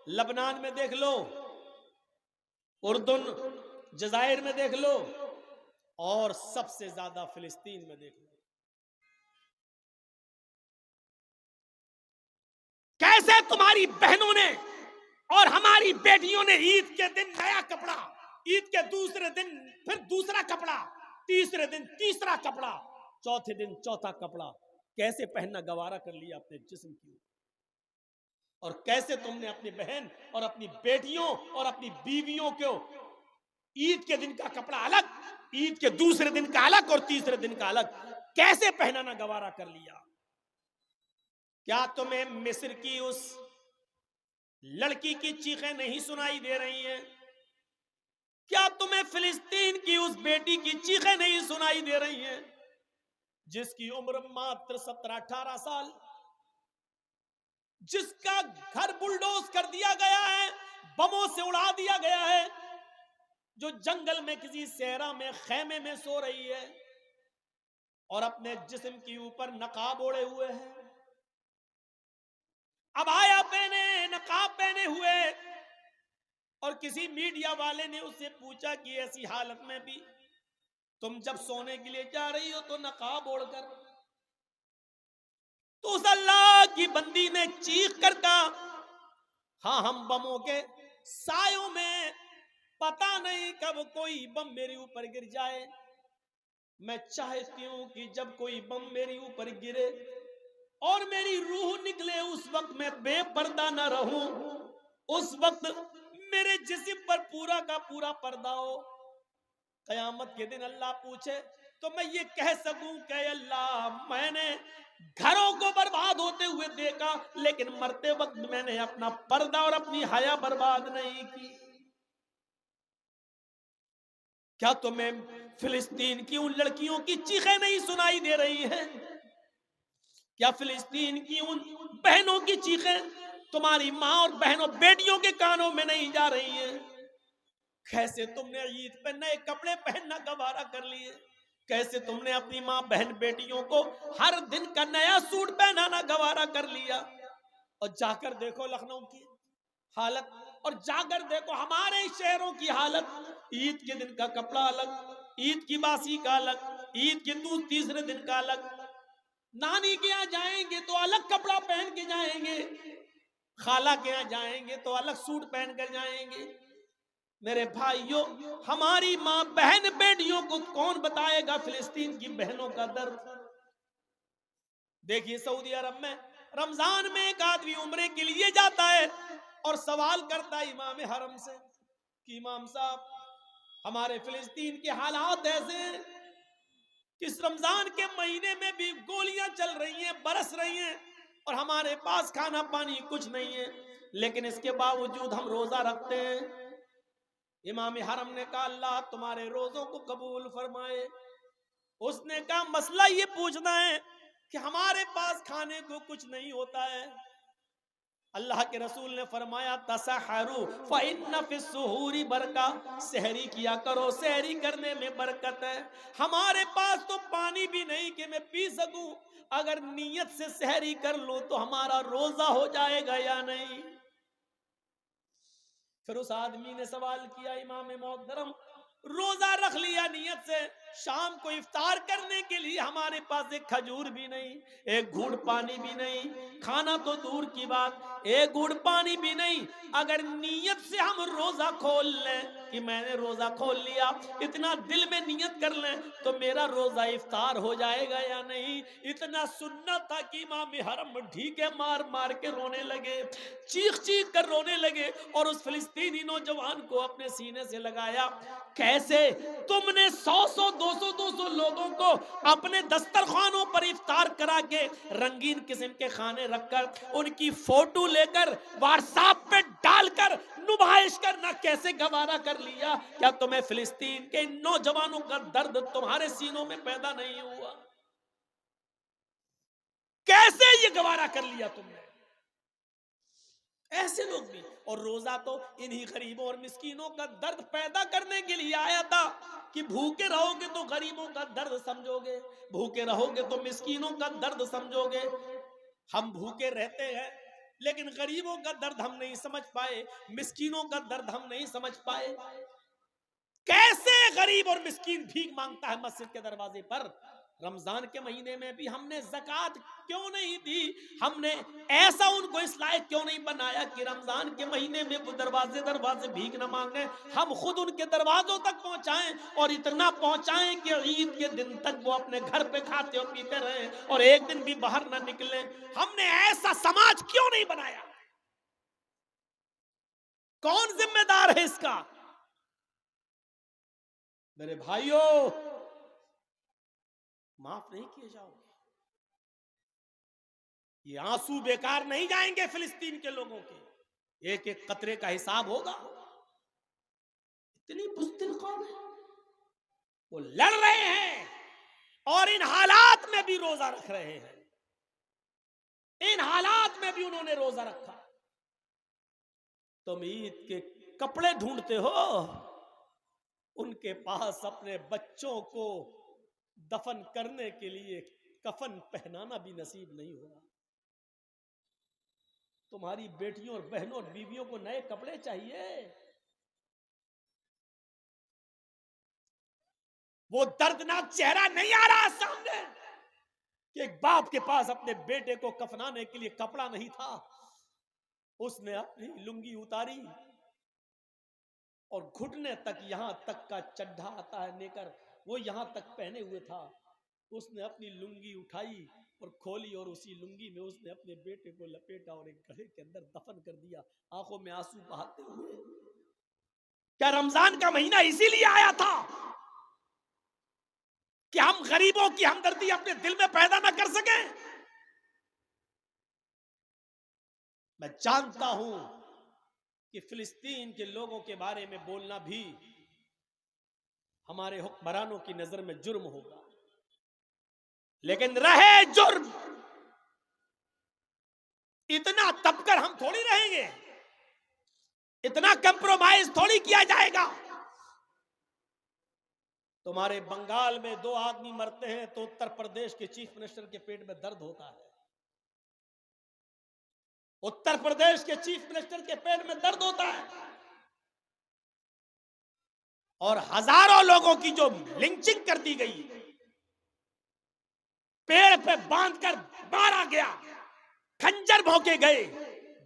لبنان میں دیکھ لو, اردن جزائر میں دیکھ لو, اور سب سے زیادہ فلسطین میں دیکھ لو. کیسے تمہاری بہنوں نے اور ہماری بیٹیوں نے عید کے دن نیا کپڑا, عید کے دوسرے دن پھر دوسرا کپڑا, تیسرے دن تیسرا کپڑا, چوتھے دن چوتھا کپڑا, کیسے پہننا گوارا کر لیا اپنے جسم کی. اور کیسے تم نے اپنی بہن اور اپنی بیٹیوں اور اپنی بیویوں کو عید کے دن کا کپڑا الگ, عید کے دوسرے دن کا الگ اور تیسرے دن کا الگ, کیسے پہنانا گوارا کر لیا. کیا تمہیں مصر کی اس لڑکی کی چیخیں نہیں سنائی دے رہی ہیں؟ کیا تمہیں فلسطین کی اس بیٹی کی چیخیں نہیں سنائی دے رہی ہیں جس کی عمر ماتر 17-18 سال, جس کا گھر بلڈوز کر دیا گیا ہے, بموں سے اڑا دیا گیا ہے, جو جنگل میں کسی صحرا میں خیمے میں سو رہی ہے اور اپنے جسم کے اوپر نقاب اوڑے ہوئے ہے, عبایا پہنے, نقاب پہنے ہوئے, اور کسی میڈیا والے نے اس سے پوچھا کہ ایسی حالت میں بھی تم جب سونے کے لیے جا رہی ہو تو نقاب اوڑھ کر، تو اس اللہ کی بندی نے چیخ کر کہا، ہاں ہم بموں کے سایوں میں پتا نہیں کب کوئی بم میرے اوپر گر جائے، میں چاہتی ہوں کہ جب کوئی بم میرے اوپر گرے اور میری روح نکلے اس وقت میں بے پردہ نہ رہوں، اس وقت میرے جسم پر پورا کا پورا پردہ ہو، قیامت کے دن اللہ پوچھے تو میں یہ کہہ سکوں کہ اللہ میں نے گھروں کو برباد ہوتے ہوئے دیکھا لیکن مرتے وقت میں نے اپنا پردہ اور اپنی حیا برباد نہیں کی۔ کیا تمہیں فلسطین کی ان لڑکیوں کی چیخیں نہیں سنائی دے رہی ہیں؟ کیا فلسطین کی ان بہنوں کی چیخیں تمہاری ماں اور بہنوں بیٹیوں کے کانوں میں نہیں جا رہی ہیں؟ کیسے تم نے عید پہ نئے کپڑے پہننا گوارا کر لیے، کیسے تم نے اپنی ماں بہن بیٹیوں کو ہر دن کا نیا سوٹ پہنانا گوارا کر لیا۔ اور جا کر دیکھو لکھنؤ کی حالت، اور جا کر دیکھو ہمارے شہروں کی حالت، عید کے دن کا کپڑا الگ، عید کی باسی کا الگ، عید کے تیسرے دن کا الگ، نانی کے یہاں جائیں گے تو الگ کپڑا پہن کے جائیں گے، خالہ کے یہاں جائیں گے تو الگ سوٹ پہن کر جائیں گے۔ میرے بھائیوں، ہماری ماں بہن بیٹیوں کو کون بتائے گا فلسطین کی بہنوں کا درد؟ دیکھیے سعودی عرب میں رمضان میں ایک آدمی عمرے کے لیے جاتا ہے اور سوال کرتا ہے امام حرم سے کہ امام صاحب ہمارے فلسطین کے حالات ایسے ہیں کہ اس رمضان کے مہینے میں بھی گولیاں چل رہی ہیں، برس رہی ہیں، اور ہمارے پاس کھانا پانی کچھ نہیں ہے، لیکن اس کے باوجود ہم روزہ رکھتے ہیں۔ امام حرم نے کہا اللہ تمہارے روزوں کو قبول فرمائے۔ اس نے کہا مسئلہ یہ پوچھنا ہے کہ ہمارے پاس کھانے کو کچھ نہیں ہوتا ہے۔ اللہ کے رسول نے فرمایا تسحروا فإن فی السحور برکہ، سحری کیا کرو، سحری کرنے میں برکت ہے۔ ہمارے پاس تو پانی بھی نہیں کہ میں پی سکوں، اگر نیت سے سحری کر لوں تو ہمارا روزہ ہو جائے گا یا نہیں؟ پھر اس آدمی نے سوال کیا امام محترم روزہ رکھ لیا نیت سے، شام کو افطار کرنے کے لیے ہمارے پاس ایک کھجور بھی نہیں، ایک گھونٹ پانی بھی نہیں، کھانا تو دور کی بات ایک گھونٹ پانی بھی نہیں، اگر نیت سے ہم روزہ کھول لیں کہ میں نے روزہ کھول لیا، اتنا دل میں نیت کر لیں تو میرا روزہ افطار ہو جائے گا یا نہیں؟ اتنا سننا تھا کہ امام حرم ڈھیکے مار مار کے رونے لگے، چیخ چیخ کر رونے لگے، اور اس فلسطینی نوجوان کو اپنے سینے سے لگایا۔ کیسے تم نے 100 لوگوں کو اپنے دسترخوانوں پر افطار کرا کے رنگین قسم کے کھانے رکھ کر ان کی فوٹو لے کر واٹس ایپ پہ ڈال کر نمائش کرنا کیسے گوارا کر لیا؟ کیا تمہیں فلسطین کے ان نوجوانوں کا درد تمہارے سینوں میں پیدا نہیں ہوا؟ کیسے یہ گوارا کر لیا تم نے؟ ایسے لوگ بھی، اور روزہ تو انہی غریبوں اور مسکینوں کا درد پیدا کرنے کے لیے آیا تھا کہ بھوکے رہو گے تو غریبوں کا درد سمجھو گے، بھوکے رہو گے تو مسکینوں کا درد سمجھو گے۔ ہم بھوکے رہتے ہیں لیکن غریبوں کا درد ہم نہیں سمجھ پائے، مسکینوں کا درد ہم نہیں سمجھ پائے۔ کیسے غریب اور مسکین بھیک مانگتا ہے مسجد کے دروازے پر؟ رمضان کے مہینے میں بھی ہم نے زکوٰۃ کیوں نہیں دی؟ ہم نے ایسا ان کو اس لائق کیوں نہیں بنایا کہ رمضان کے مہینے میں وہ دروازے دروازے بھیک نہ مانگیں؟ ہم خود ان کے دروازوں تک پہنچائیں، اور اتنا پہنچائیں کہ عید کے دن تک وہ اپنے گھر پہ کھاتے اور پیتے رہیں اور ایک دن بھی باہر نہ نکلیں۔ ہم نے ایسا سماج کیوں نہیں بنایا؟ کون ذمہ دار ہے اس کا؟ میرے بھائیوں، معاف نہیں کیے جاؤ گے، یہ آنسو بیکار نہیں جائیں گے فلسطین کے لوگوں کے، ایک ایک قطرے کا حساب ہوگا۔ اتنی بزدل قوم ہے، وہ لڑ رہے ہیں اور ان حالات میں بھی روزہ رکھ رہے ہیں، ان حالات میں بھی انہوں نے روزہ رکھا۔ تم عید کے کپڑے ڈھونڈتے ہو، ان کے پاس اپنے بچوں کو دفن کرنے کے لیے کفن پہنانا بھی نصیب نہیں ہوگا۔ تمہاری بیٹیوں اور بہنوں اور بیویوں کو نئے کپڑے چاہیے، وہ دردناک چہرہ نہیں آ رہا سامنے کہ ایک باپ کے پاس اپنے بیٹے کو کفنانے کے لیے کپڑا نہیں تھا، اس نے اپنی لنگی اتاری اور گھٹنے تک، یہاں تک کا چڈھا آتا ہے نیکر، وہ یہاں تک پہنے ہوئے تھا، اس نے اپنی لنگی اٹھائی اور کھولی اور اسی لنگی میں اس نے اپنے بیٹے کو لپیٹا اور ایک گڑھے کے اندر دفن کر دیا، آنکھوں میں آنسو بہاتے ہوئے۔ کیا رمضان کا مہینہ اسی لیے آیا تھا کہ ہم غریبوں کی ہمدردی اپنے دل میں پیدا نہ کر سکیں؟ میں جانتا ہوں کہ فلسطین کے لوگوں کے بارے میں بولنا بھی ہمارے حکمرانوں کی نظر میں جرم ہوگا، لیکن رہے جرم، اتنا تب کر ہم تھوڑی رہیں گے، اتنا کمپرومائز تھوڑی کیا جائے گا۔ تمہارے بنگال میں 2 آدمی مرتے ہیں تو اتر پردیش کے چیف منسٹر کے پیٹ میں درد ہوتا ہے، اتر پردیش کے چیف منسٹر کے پیٹ میں درد ہوتا ہے، اور ہزاروں لوگوں کی جو لنچنگ کر دی گئی، پیڑ پہ باندھ کر مارا گیا، خنجر بھونکے گئے،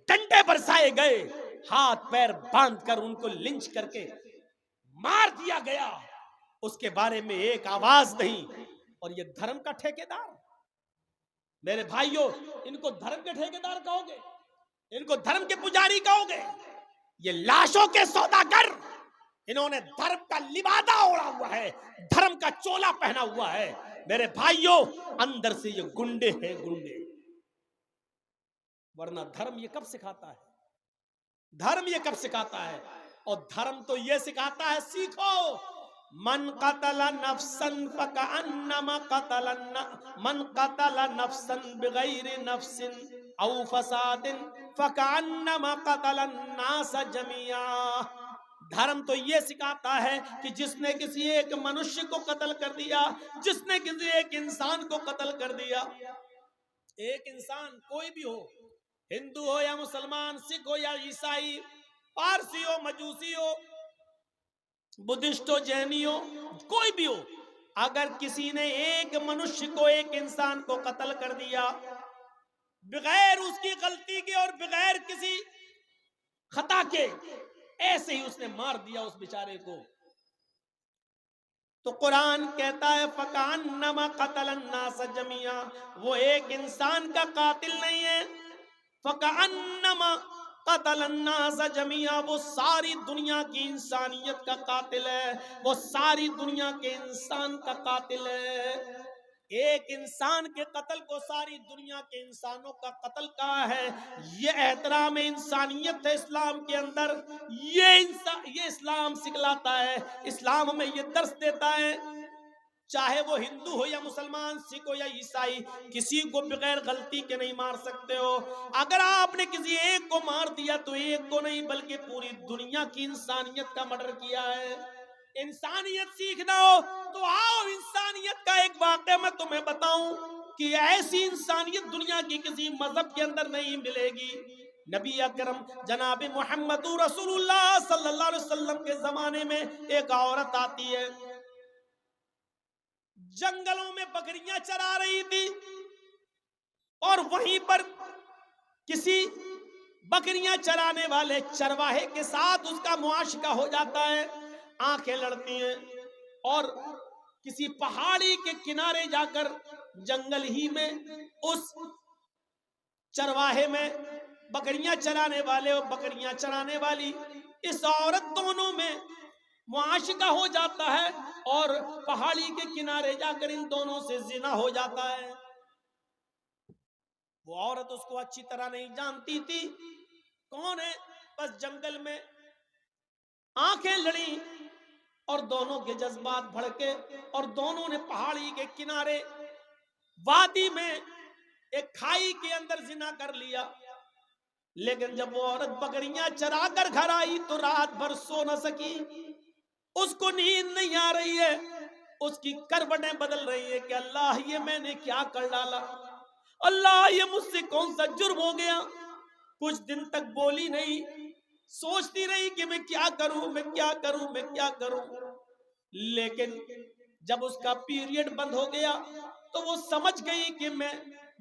ڈنڈے برسائے گئے، ہاتھ پیر باندھ کر ان کو لنچ کر کے مار دیا گیا، اس کے بارے میں ایک آواز نہیں۔ اور یہ دھرم کا ٹھیکیدار؟ میرے بھائیوں، ان کو دھرم کے ٹھیکیدار کہو گے؟ ان کو دھرم کے پجاری کہو گے؟ یہ لاشوں کے سوداگر، انہوں نے دھرم کا لبادہ اوڑا ہوا ہے، دھرم کا چولا پہنا ہوا ہے۔ میرے بھائیوں، اندر سے یہ گنڈے ہیں، گنڈے، ورنہ دھرم یہ کب سکھاتا ہے؟ دھرم یہ کب سکھاتا ہے؟ اور دھرم تو یہ سکھاتا ہے، سیکھو، من قتل نفسا فکأنما قتل من قتل نفسا بغیر نفس او فساد فکأنما قتل الناس جميعا۔ دھرم تو یہ سکھاتا ہے کہ جس نے کسی ایک منشی کو قتل کر دیا، جس نے کسی ایک انسان کو قتل کر دیا، ایک انسان کوئی بھی ہو، ہندو ہو یا مسلمان، سکھ ہو یا عیسائی، پارسی ہو، مجوسی ہو، بدھسٹ ہو، جینی ہو، کوئی بھی ہو، اگر کسی نے ایک منشی کو، ایک انسان کو قتل کر دیا بغیر اس کی غلطی کے اور بغیر کسی خطا کے، ایسے ہی اس نے مار دیا اس بیچارے کو، تو قرآن کہتا ہے فَكَأَنَّمَا قَتَلَ النَّاسَ جَمِيعًا، وہ ایک انسان کا قاتل نہیں ہے، فَكَأَنَّمَا قَتَلَ النَّاسَ جَمِيعًا، وہ ساری دنیا کی انسانیت کا قاتل ہے، وہ ساری دنیا کے انسان کا قاتل ہے۔ ایک انسان کے قتل کو ساری دنیا کے انسانوں کا قتل کہا ہے، یہ احترام انسانیت ہے اسلام کے اندر، یہ اسلام سکھلاتا ہے، اسلام ہمیں یہ درس دیتا ہے، چاہے وہ ہندو ہو یا مسلمان، سکھ ہو یا عیسائی، کسی کو بغیر غلطی کے نہیں مار سکتے ہو۔ اگر آپ نے کسی ایک کو مار دیا تو ایک کو نہیں بلکہ پوری دنیا کی انسانیت کا مرڈر کیا ہے۔ انسانیت سیکھنا ہو تو آؤ، انسانیت کا ایک واقعہ میں تمہیں بتاؤں کہ ایسی انسانیت دنیا کی کسی مذہب کے اندر نہیں ملے گی۔ نبی اکرم جناب محمد رسول اللہ صلی اللہ علیہ وسلم کے زمانے میں ایک عورت آتی ہے، جنگلوں میں بکریاں چرا رہی تھی، اور وہیں پر کسی بکریاں چرانے والے چرواہے کے ساتھ اس کا معاشقہ ہو جاتا ہے، آنکھیں لڑتی ہیں، اور کسی پہاڑی کے کنارے جا کر جنگل ہی میں اس چرواہے میں بکریاں چرانے والے اور بکریاں چرانے والی اس عورت، دونوں میں معاشقہ ہو جاتا ہے، اور پہاڑی کے کنارے جا کر ان دونوں سے زنا ہو جاتا ہے۔ وہ عورت اس کو اچھی طرح نہیں جانتی تھی کون ہے، بس جنگل میں آنکھیں لڑی اور دونوں کے جذبات بھڑکے، اور دونوں نے پہاڑی کے کنارے وادی میں ایک کھائی کے اندر زنا کر لیا۔ لیکن جب وہ عورت بکریاں چرا کر گھر آئی تو رات بھر سو نہ سکی، اس کو نیند نہیں آ رہی ہے، اس کی کروٹیں بدل رہی ہے کہ اللہ یہ میں نے کیا کر ڈالا، اللہ یہ مجھ سے کون سا جرم ہو گیا۔ کچھ دن تک بولی نہیں، سوچتی رہی کہ میں کیا کروں، میں کیا کروں، میں کیا کروں۔ لیکن جب اس کا پیریڈ بند ہو گیا تو وہ سمجھ گئی کہ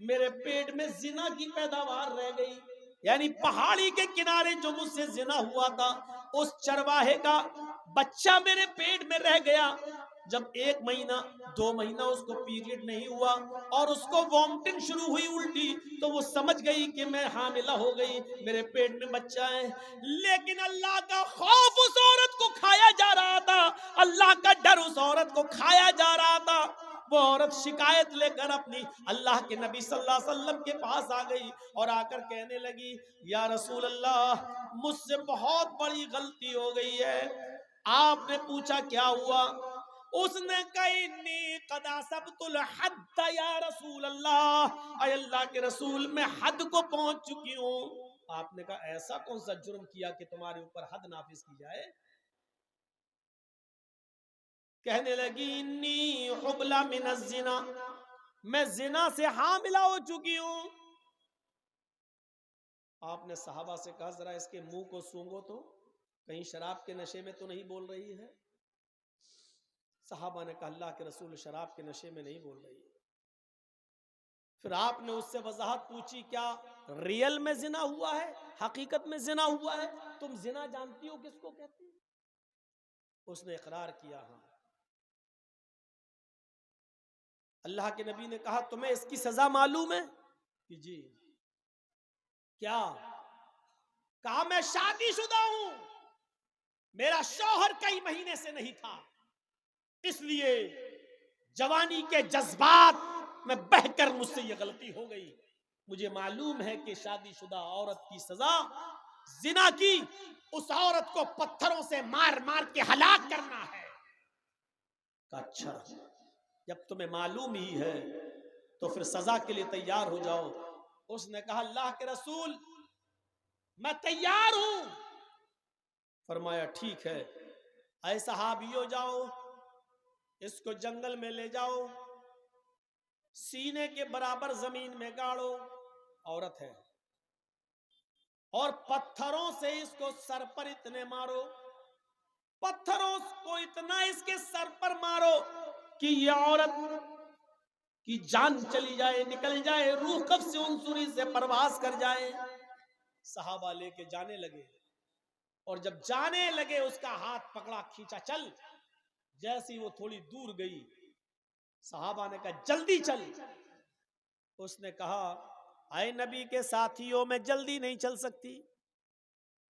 میرے پیٹ میں زنا کی پیداوار رہ گئی. یعنی پہاڑی کے کنارے جو مجھ سے زنا ہوا تھا اس چرواہے کا بچہ میرے پیٹ میں رہ گیا. جب 1 مہینہ 2 مہینہ اس کو پیریڈ نہیں ہوا اور اس کو وامٹنگ شروع ہوئی الٹی, تو وہ سمجھ گئی کہ میں حاملہ ہو گئی, میرے پیٹ میں بچہ ہے. لیکن اللہ کا خوف اس عورت کو کھایا جا رہا تھا, اللہ کا ڈر اس عورت کو کھایا جا رہا تھا. وہ عورت شکایت لے کر اپنی اللہ کے نبی صلی اللہ علیہ وسلم کے پاس آ گئی اور آ کر کہنے لگی, یا رسول اللہ, مجھ سے بہت بڑی غلطی ہو گئی ہے. آپ نے پوچھا کیا ہوا؟ اس نے کہا انی قد اصبت الحد یا رسول اللہ, اے اللہ کے رسول میں حد کو پہنچ چکی ہوں. آپ نے کہا ایسا کون سا جرم کیا کہ تمہارے اوپر حد نافذ کی جائے؟ کہنے لگی انی حبلہ من الزنا, میں زنا سے حاملہ ہو چکی ہوں. آپ نے صحابہ سے کہا ذرا اس کے منہ کو سونگو تو کہیں شراب کے نشے میں تو نہیں بول رہی ہے. صحابہ نے کہا اللہ کے رسول شراب کے نشے میں نہیں بول رہی ہے. پھر آپ نے اس سے وضاحت پوچھی, کیا ریل میں زنا ہوا ہے, حقیقت میں زنا ہوا ہے؟ تم زنا جانتی ہو کس کو کہتے ہیں؟ اس نے اقرار کیا ہاں. اللہ کے نبی نے کہا تمہیں اس کی سزا معلوم ہے کہ جی. کیا؟ کہا میں شادی شدہ ہوں, میرا شوہر کئی مہینے سے نہیں تھا, اس لیے جوانی کے جذبات میں بہہ کر مجھ سے یہ غلطی ہو گئی. مجھے معلوم ہے کہ شادی شدہ عورت کی سزا زنا کی اس عورت کو پتھروں سے مار مار کے ہلاک کرنا ہے. اچھا, جب تمہیں معلوم ہی ہے تو پھر سزا کے لیے تیار ہو جاؤ. اس نے کہا اللہ کے رسول میں تیار ہوں. فرمایا ٹھیک ہے, اے صحابیو جاؤ, اس کو جنگل میں لے جاؤ, سینے کے برابر زمین میں گاڑو, عورت ہے, اور پتھروں سے اس کو سر پر اتنے مارو, پتھروں کو اتنا اس کے سر پر مارو کہ یہ عورت کی جان چلی جائے, نکل جائے, روح قبض سے عنصری سے پرواز کر جائے. صحابہ لے کے جانے لگے, اور جب جانے لگے اس کا ہاتھ پکڑا, کھینچا, چل. جیسی وہ تھوڑی دور گئی, صحابہ نے کہا جلدی چل. اس نے کہا اے نبی کے ساتھیوں میں جلدی نہیں چل سکتی,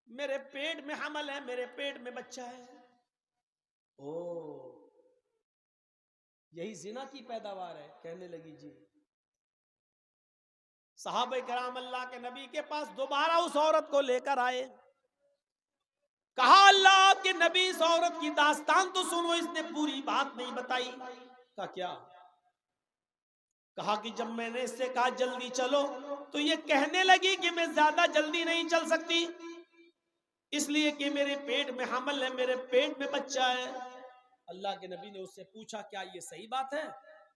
میرے پیٹ میں حمل ہے, میرے پیٹ میں بچہ ہے. او یہی زنا کی پیداوار ہے؟ کہنے لگی جی. صحابہ کرام اللہ کے نبی کے پاس دوبارہ اس عورت کو لے کر آئے. کہا اللہ کے نبی اس عورت کی داستان تو سنو, اس نے پوری بات نہیں بتائی. کہا کیا؟ کہا کہ جب میں نے اس سے کہا جلدی چلو تو یہ کہنے لگی کہ میں زیادہ جلدی نہیں چل سکتی, اس لیے کہ میرے پیٹ میں حمل ہے, میرے پیٹ میں بچہ ہے. اللہ کے نبی نے اس سے پوچھا کیا یہ صحیح بات ہے؟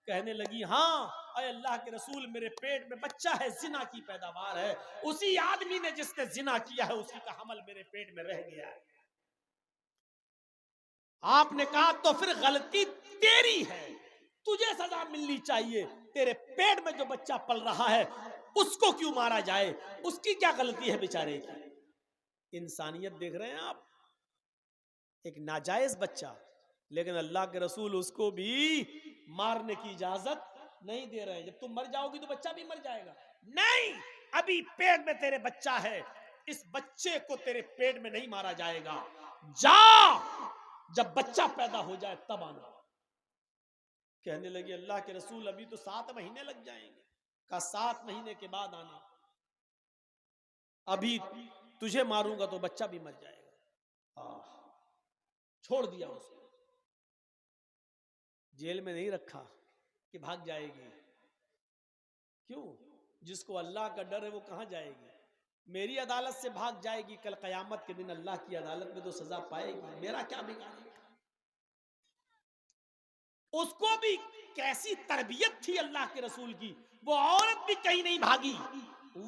کہنے لگی ہاں اے اللہ کے رسول, میرے پیٹ میں بچہ ہے, زنا کی پیداوار ہے, اسی آدمی نے جس نے زنا کیا ہے اسی کا حمل میرے پیٹ میں رہ گیا ہے. آپ نے کہا تو پھر غلطی تیری ہے, تجھے سزا ملنی چاہیے. تیرے پیٹ میں جو بچہ پل رہا ہے اس کو کیوں مارا جائے, اس کی کیا غلطی ہے بیچارے کی؟ انسانیت دیکھ رہے ہیں آپ, ایک ناجائز بچہ, لیکن اللہ کے رسول اس کو بھی مارنے کی اجازت نہیں دے رہے ہیں. جب تم مر جاؤ گی تو بچہ بھی مر جائے گا. نہیں, ابھی پیٹ میں تیرے بچہ ہے, اس بچے کو تیرے پیٹ میں نہیں مارا جائے گا, جا جب بچہ پیدا ہو جائے تب آنا. کہنے لگے اللہ کے رسول ابھی تو 7 مہینے لگ جائیں گے. کہا 7 مہینے کے بعد آنا, ابھی تجھے ماروں گا تو بچہ بھی مر جائے گا. چھوڑ دیا اس کو, جیل میں نہیں رکھا کہ بھاگ جائے گی. کیوں؟ جس کو اللہ کا ڈر ہے وہ کہاں جائے گی؟ میری عدالت سے بھاگ جائے گی, کل قیامت کے دن اللہ کی عدالت میں تو سزا پائے گی, میرا کیا بگاڑے گا؟ اس کو بھی کیسی تربیت تھی اللہ کے رسول کی, وہ عورت بھی کہیں نہیں بھاگی,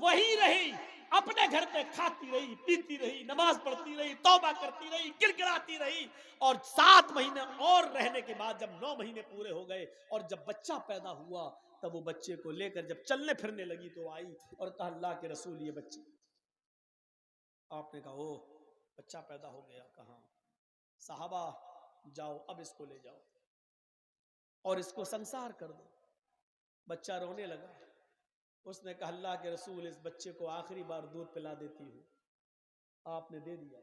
وہی رہی, اپنے گھر پہ کھاتی رہی، پیتی رہی، نماز پڑھتی رہی، توبہ کرتی رہی، گر گراتی رہی، اور 7 مہینے اور رہنے کے بعد جب 9 مہینے پورے ہو گئے اور جب بچہ پیدا ہوا تب وہ بچے کو لے کر جب چلنے پھرنے لگی تو آئی اور کہا اللہ کے رسول یہ بچہ. آپ نے کہا او بچہ پیدا ہو گیا. کہاں؟ صحابہ جاؤ اب اس کو لے جاؤ اور اس کو سنسار کر دو. بچہ رونے لگا. اس نے کہا اللہ کے رسول اس بچے کو آخری بار دودھ پلا دیتی ہوں. آپ نے دے دیا.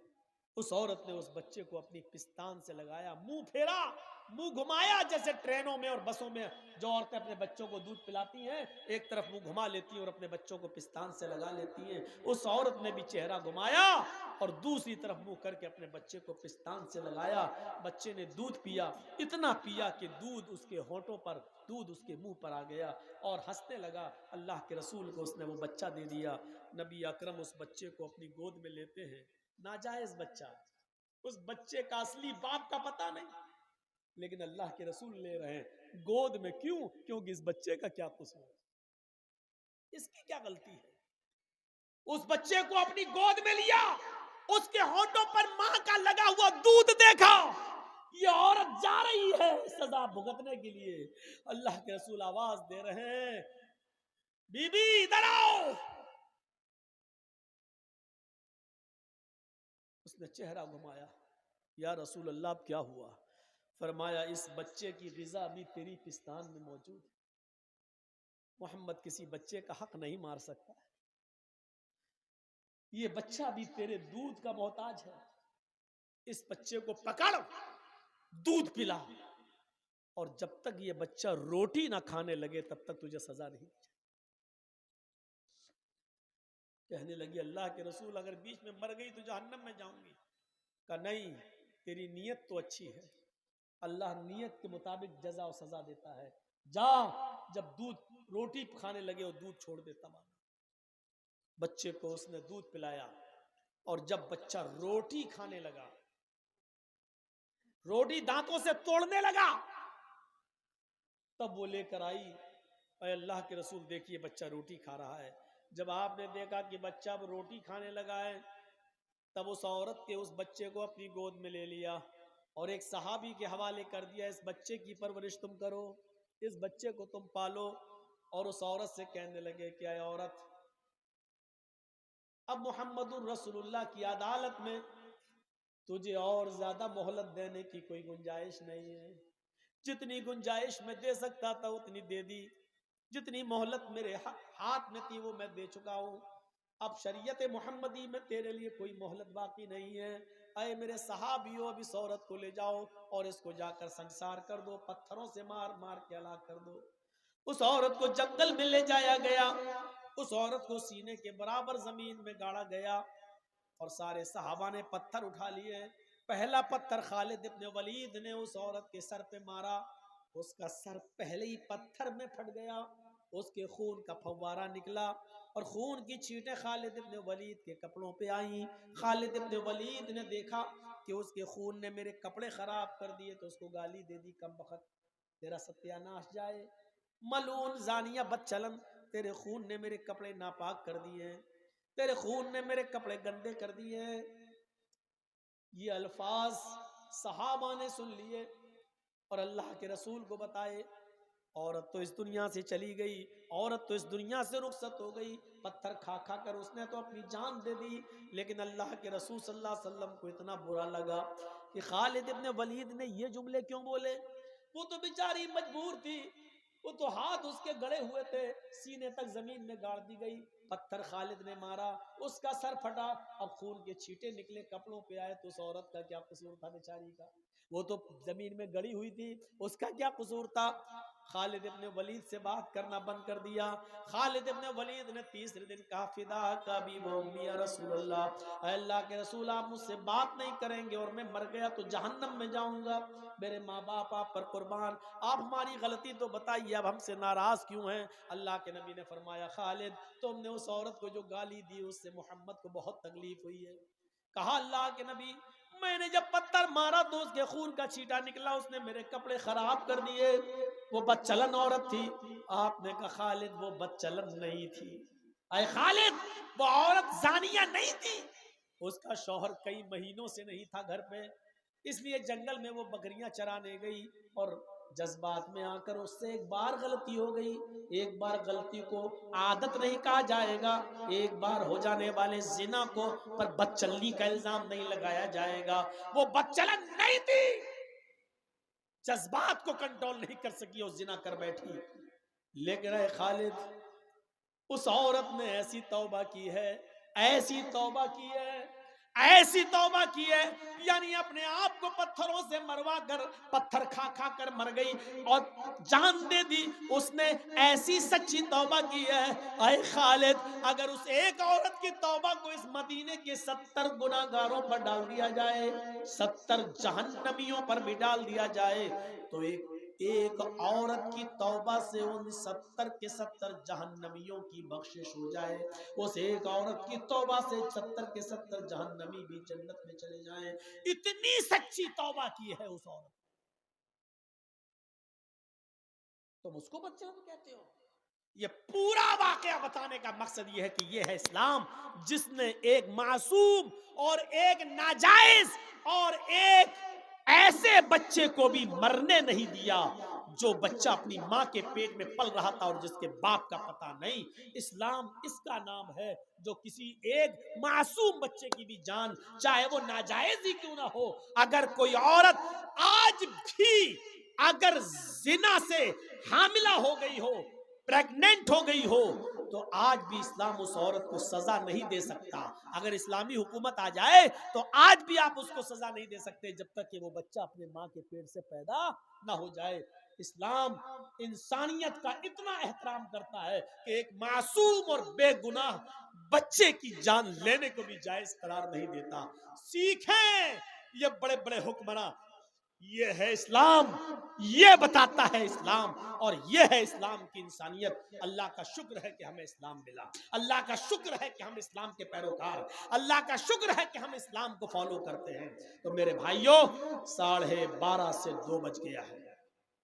اس عورت نے اس بچے کو اپنی پستان سے لگایا، منہ پھیرا، منہ گھمایا، جیسے ٹرینوں میں اور بسوں میں جو عورتیں اپنے بچوں کو دودھ پلاتی ہیں ایک طرف منہ گھما لیتی ہیں اور اپنے بچوں کو پستان سے لگا لیتی ہیں. اس عورت نے بھی چہرہ گھمایا اور دوسری طرف منہ کر کے اپنے بچے کو پستان سے لگایا. بچے نے دودھ پیا، اتنا پیا کہ دودھ اس کے ہونٹوں پر، دودھ اس کے منہ پر آ گیا اور ہنسنے لگا. اللہ کے رسول کو اس نے وہ بچہ دے دیا. نبی اکرم اس بچے کو اپنی گود میں لیتے ہیں. ناجائز بچہ، اس بچے کا اصلی باپ کا پتہ نہیں، لیکن اللہ کے رسول لے رہے ہیں گود میں. کیوں؟ کیونکہ اس بچے کا کیا قصور، اس کی کیا غلطی ہے؟ اس بچے کو اپنی گود میں لیا، اس کے ہونٹوں پر ماں کا لگا ہوا دودھ دیکھا. یہ عورت جا رہی ہے سزا بھگتنے کے لیے. اللہ کے رسول آواز دے رہے ہیں بی بی ادھر آؤ. اس نے چہرہ گھمایا. یا رسول اللہ اب کیا ہوا؟ فرمایا اس بچے کی غذا بھی تیری پستان میں موجود ہے. محمد کسی بچے کا حق نہیں مار سکتا. یہ بچہ بھی تیرے دودھ کا محتاج ہے. اس بچے کو پکڑ، دودھ پلا، اور جب تک یہ بچہ روٹی نہ کھانے لگے تب تک تجھے سزا نہیں. کہنے لگی اللہ کے رسول اگر بیچ میں مر گئی تو جہنم میں جاؤں گی. کہا نہیں، تیری نیت تو اچھی ہے، اللہ نیت کے مطابق جزا و سزا دیتا ہے. جا، جب دودھ روٹی کھانے لگے اور دودھ چھوڑ دیتا. بچے کو اس نے دودھ پلایا اور جب بچہ روٹی کھانے لگا، روٹی دانتوں سے توڑنے لگا، تب وہ لے کر آئی. اے اللہ کے رسول دیکھیے بچہ روٹی کھا رہا ہے. جب آپ نے دیکھا کہ بچہ اب روٹی کھانے لگا ہے تب اس عورت کے اس بچے کو اپنی گود میں لے لیا اور ایک صحابی کے حوالے کر دیا. اس بچے کی پرورش تم کرو، اس بچے کو تم پالو. اور اس عورت سے کہنے لگے کہ اے عورت، اب محمد الرسول اللہ کی عدالت میں تجھے اور زیادہ مہلت دینے کی کوئی گنجائش نہیں ہے. جتنی گنجائش میں دے سکتا تھا اتنی دے دی، جتنی مہلت میرے ہاتھ میں تھی وہ میں دے چکا ہوں. اب شریعت محمدی میں تیرے لیے کوئی مہلت باقی نہیں ہے. اے میرے صحابیوں، اب اس عورت کو لے جاؤ اور اس کو جا کر سنسار کر دو، پتھروں سے مار مار کے ہلاک کر دو. اس عورت کو جنگل میں لے جایا گیا، اس عورت کو سینے کے برابر زمین میں گاڑا گیا اور سارے صحابہ نے پتھر اٹھا لیے. پہلا پتھر خالد ابن ولید نے اس عورت کے سر پہ مارا، اس کا سر پہلے ہی پتھر میں پھٹ گیا، اس کے خون کا فوارہ نکلا اور خون کی چھینٹیں خالد ابن ولید کے کپڑوں پہ آئیں. خالد ابن ولید نے دیکھا کہ اس کے خون نے میرے کپڑے خراب کر دیے تو اس کو گالی دے دی، کم بخت تیرا ستیہ ناش جائے، ملعون زانیہ بدچلن، تیرے خون نے میرے کپڑے ناپاک کر دیے ہیں، تیرے خون نے میرے کپڑے گندے کر دیے ہیں. یہ الفاظ صحابہ نے سن لیے اور اللہ کے رسول کو بتائے. عورت تو اس دنیا سے چلی گئی، عورت تو اس دنیا سے رخصت ہو گئی، پتھر کھا کھا کر اس نے تو اپنی جان دے دی. لیکن اللہ کے رسول صلی اللہ علیہ وسلم کو اتنا برا لگا کہ خالد ابن ولید نے یہ جملے کیوں بولے. وہ تو بیچاری مجبور تھی، وہ تو ہاتھ اس کے گڑے ہوئے تھے، سینے تک زمین میں گاڑ دی گئی. پتھر خالد نے مارا، اس کا سر پھٹا، اب خون کے چھینٹے نکلے، کپڑوں پہ آئے، تو اس عورت کا کیا قصور تھا بیچاری کا؟ وہ تو زمین میں گڑی ہوئی تھی، اس کا کیا قصور تھا؟ خالد ابن ولید سے بات کرنا بند کر دیا. خالد ابن ولید نے تیسرے دن کہا فداک ابی و امی یا رسول اللہ، اے اللہ کے رسول آپ مجھ سے بات نہیں کریں گے اور میں مر گیا تو جہنم میں جاؤں گا، میرے ماں باپ آپ پر قربان، آپ ہماری غلطی تو بتائیے، اب ہم سے ناراض کیوں ہیں؟ اللہ کے نبی نے فرمایا خالد تم نے اس عورت کو جو گالی دی اس سے محمد کو بہت تکلیف ہوئی ہے. کہا اللہ کے نبی میں نے جب پتھر مارا تو اس کے خون کا چھینٹا نکلا، اس نے میرے کپڑے خراب کر دیے، وہ بدچلن عورت تھی. آپ نے کہا خالد وہ بدچلن نہیں تھی، اے خالد وہ عورت زانیہ نہیں تھی، اس کا شوہر کئی مہینوں سے نہیں تھا گھر پہ، اس لیے جنگل میں وہ بکریاں چرانے گئی اور جذبات میں آ کر اس سے ایک بار غلطی ہو گئی. ایک بار غلطی کو عادت نہیں کہا جائے گا، ایک بار ہو جانے والے زنا کو پر بدچلنی کا الزام نہیں لگایا جائے گا. وہ بدچلن نہیں تھی، جذبات کو کنٹرول نہیں کر سکی اور زنا کر بیٹھی. لیکن اے خالد اس عورت نے ایسی توبہ کی ہے، ایسی توبہ کی ہے، ایسی توبہ کی ہے، یعنی اپنے آپ کو پتھروں سے مروا کر، پتھر کھا کھا کر مر گئی اور جان دے دی. اس نے ایسی سچی توبہ کی ہے. اے خالد اگر اس ایک عورت کی توبہ کو اس مدینے کے 70 گناہگاروں پر ڈال دیا جائے، 70 جہنمیوں پر بھی ڈال دیا جائے، تو ایک عورت کی توبہ سے ان 70 کے 70 جہنمیوں کی بخشش ہو جائے. اس ایک عورت کی توبہ سے 70 کے 70 جہنمی بھی جنت میں چلے جائیں. اتنی سچی توبہ کی ہے اس عورت. تم اس کو بچے کہتے ہو. یہ پورا واقعہ بتانے کا مقصد یہ ہے کہ یہ ہے اسلام جس نے ایک معصوم اور ایک ناجائز اور ایک ایسے بچے کو بھی مرنے نہیں دیا جو بچہ اپنی ماں کے پیٹ میں پل رہا تھا اور جس کے باپ کا پتہ نہیں. اسلام اس کا نام ہے جو کسی ایک معصوم بچے کی بھی جان، چاہے وہ ناجائز ہی کیوں نہ ہو، اگر کوئی عورت آج بھی اگر زنا سے حاملہ ہو گئی ہو، پریگننٹ ہو گئی ہو، تو آج بھی اسلام اس عورت کو سزا نہیں دے سکتا. اگر اسلامی حکومت آ جائے تو آج بھی آپ اس کو سزا نہیں دے سکتے جب تک کہ وہ بچہ اپنے ماں کے پیٹ سے پیدا نہ ہو جائے. اسلام انسانیت کا اتنا احترام کرتا ہے کہ ایک معصوم اور بے گناہ بچے کی جان لینے کو بھی جائز قرار نہیں دیتا. سیکھیں یہ بڑے بڑے حکمراں. یہ ہے اسلام، یہ بتاتا ہے اسلام، اور یہ ہے اسلام کی انسانیت. اللہ کا شکر ہے کہ ہمیں اسلام ملا، اللہ کا شکر ہے کہ ہم اسلام کے پیروکار، اللہ کا شکر ہے کہ ہم اسلام کو فالو کرتے ہیں. تو میرے بھائیوں 12:30 سے 2 بج گیا ہے،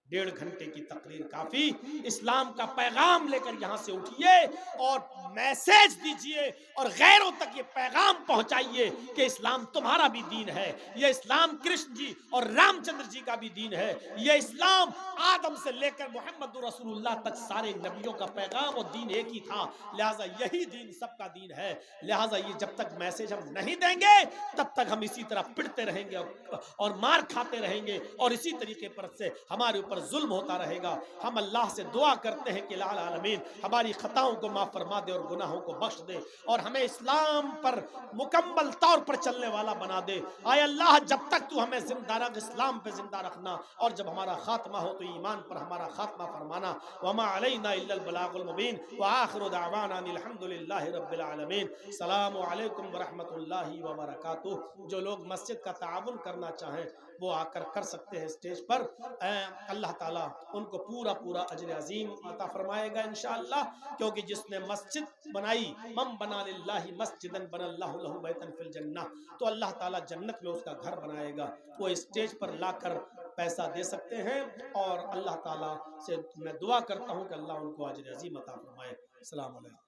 1.5 گھنٹے کی تقریر کافی. اسلام کا پیغام لے کر یہاں سے اٹھیے اور میسیج دیجئے اور غیروں تک یہ پیغام پہنچائیے کہ اسلام تمہارا بھی دین ہے. یہ اسلام کرشن جی اور رام چندر جی کا بھی دین ہے. یہ اسلام آدم سے لے کر محمد رسول اللہ تک سارے نبیوں کا پیغام اور دین ایک ہی تھا. لہٰذا یہی دین سب کا دین ہے. لہٰذا یہ جب تک میسیج ہم نہیں دیں گے تب تک ہم اسی طرح پڑتے رہیں گے اور مار کھاتے رہیں گے اور اسی طریقے پر سے ہمارے اوپر ظلم ہوتا رہے گا. ہم اللہ سے دعا کرتے ہیں کہ الہ العالمین ہماری خطاؤں کو معاف فرما دے اور گناہوں کو بخش دے اور ہمیں اسلام پر مکمل طور پر چلنے والا بنا دے. آئے اللہ جب تک تو ہمیں زندہ رکھ، اسلام پہ زندہ رکھنا، اور جب ہمارا خاتمہ ہو تو ایمان پر ہمارا خاتمہ فرمانا. وما علینا الا البلاغ المبین وآخر دعوانا الحمد للہ رب العالمین. السلام علیکم ورحمۃ اللہ وبرکاتہ. جو لوگ مسجد کا تعاون کرنا چاہیں وہ آ کر سکتے ہیں اسٹیج پر. اللہ تعالیٰ ان کو پورا اجر عظیم عطا فرمائے گا انشاءاللہ، کیونکہ جس نے مسجد بنائی، من بنا للہ مسجدا بنا اللہ لہ بیتا فی الجنہ، تو اللہ تعالیٰ جنت میں اس کا گھر بنائے گا. وہ اسٹیج پر لا کر پیسہ دے سکتے ہیں اور اللہ تعالیٰ سے میں دعا کرتا ہوں کہ اللہ ان کو اجر عظیم عطا فرمائے. السلام علیکم.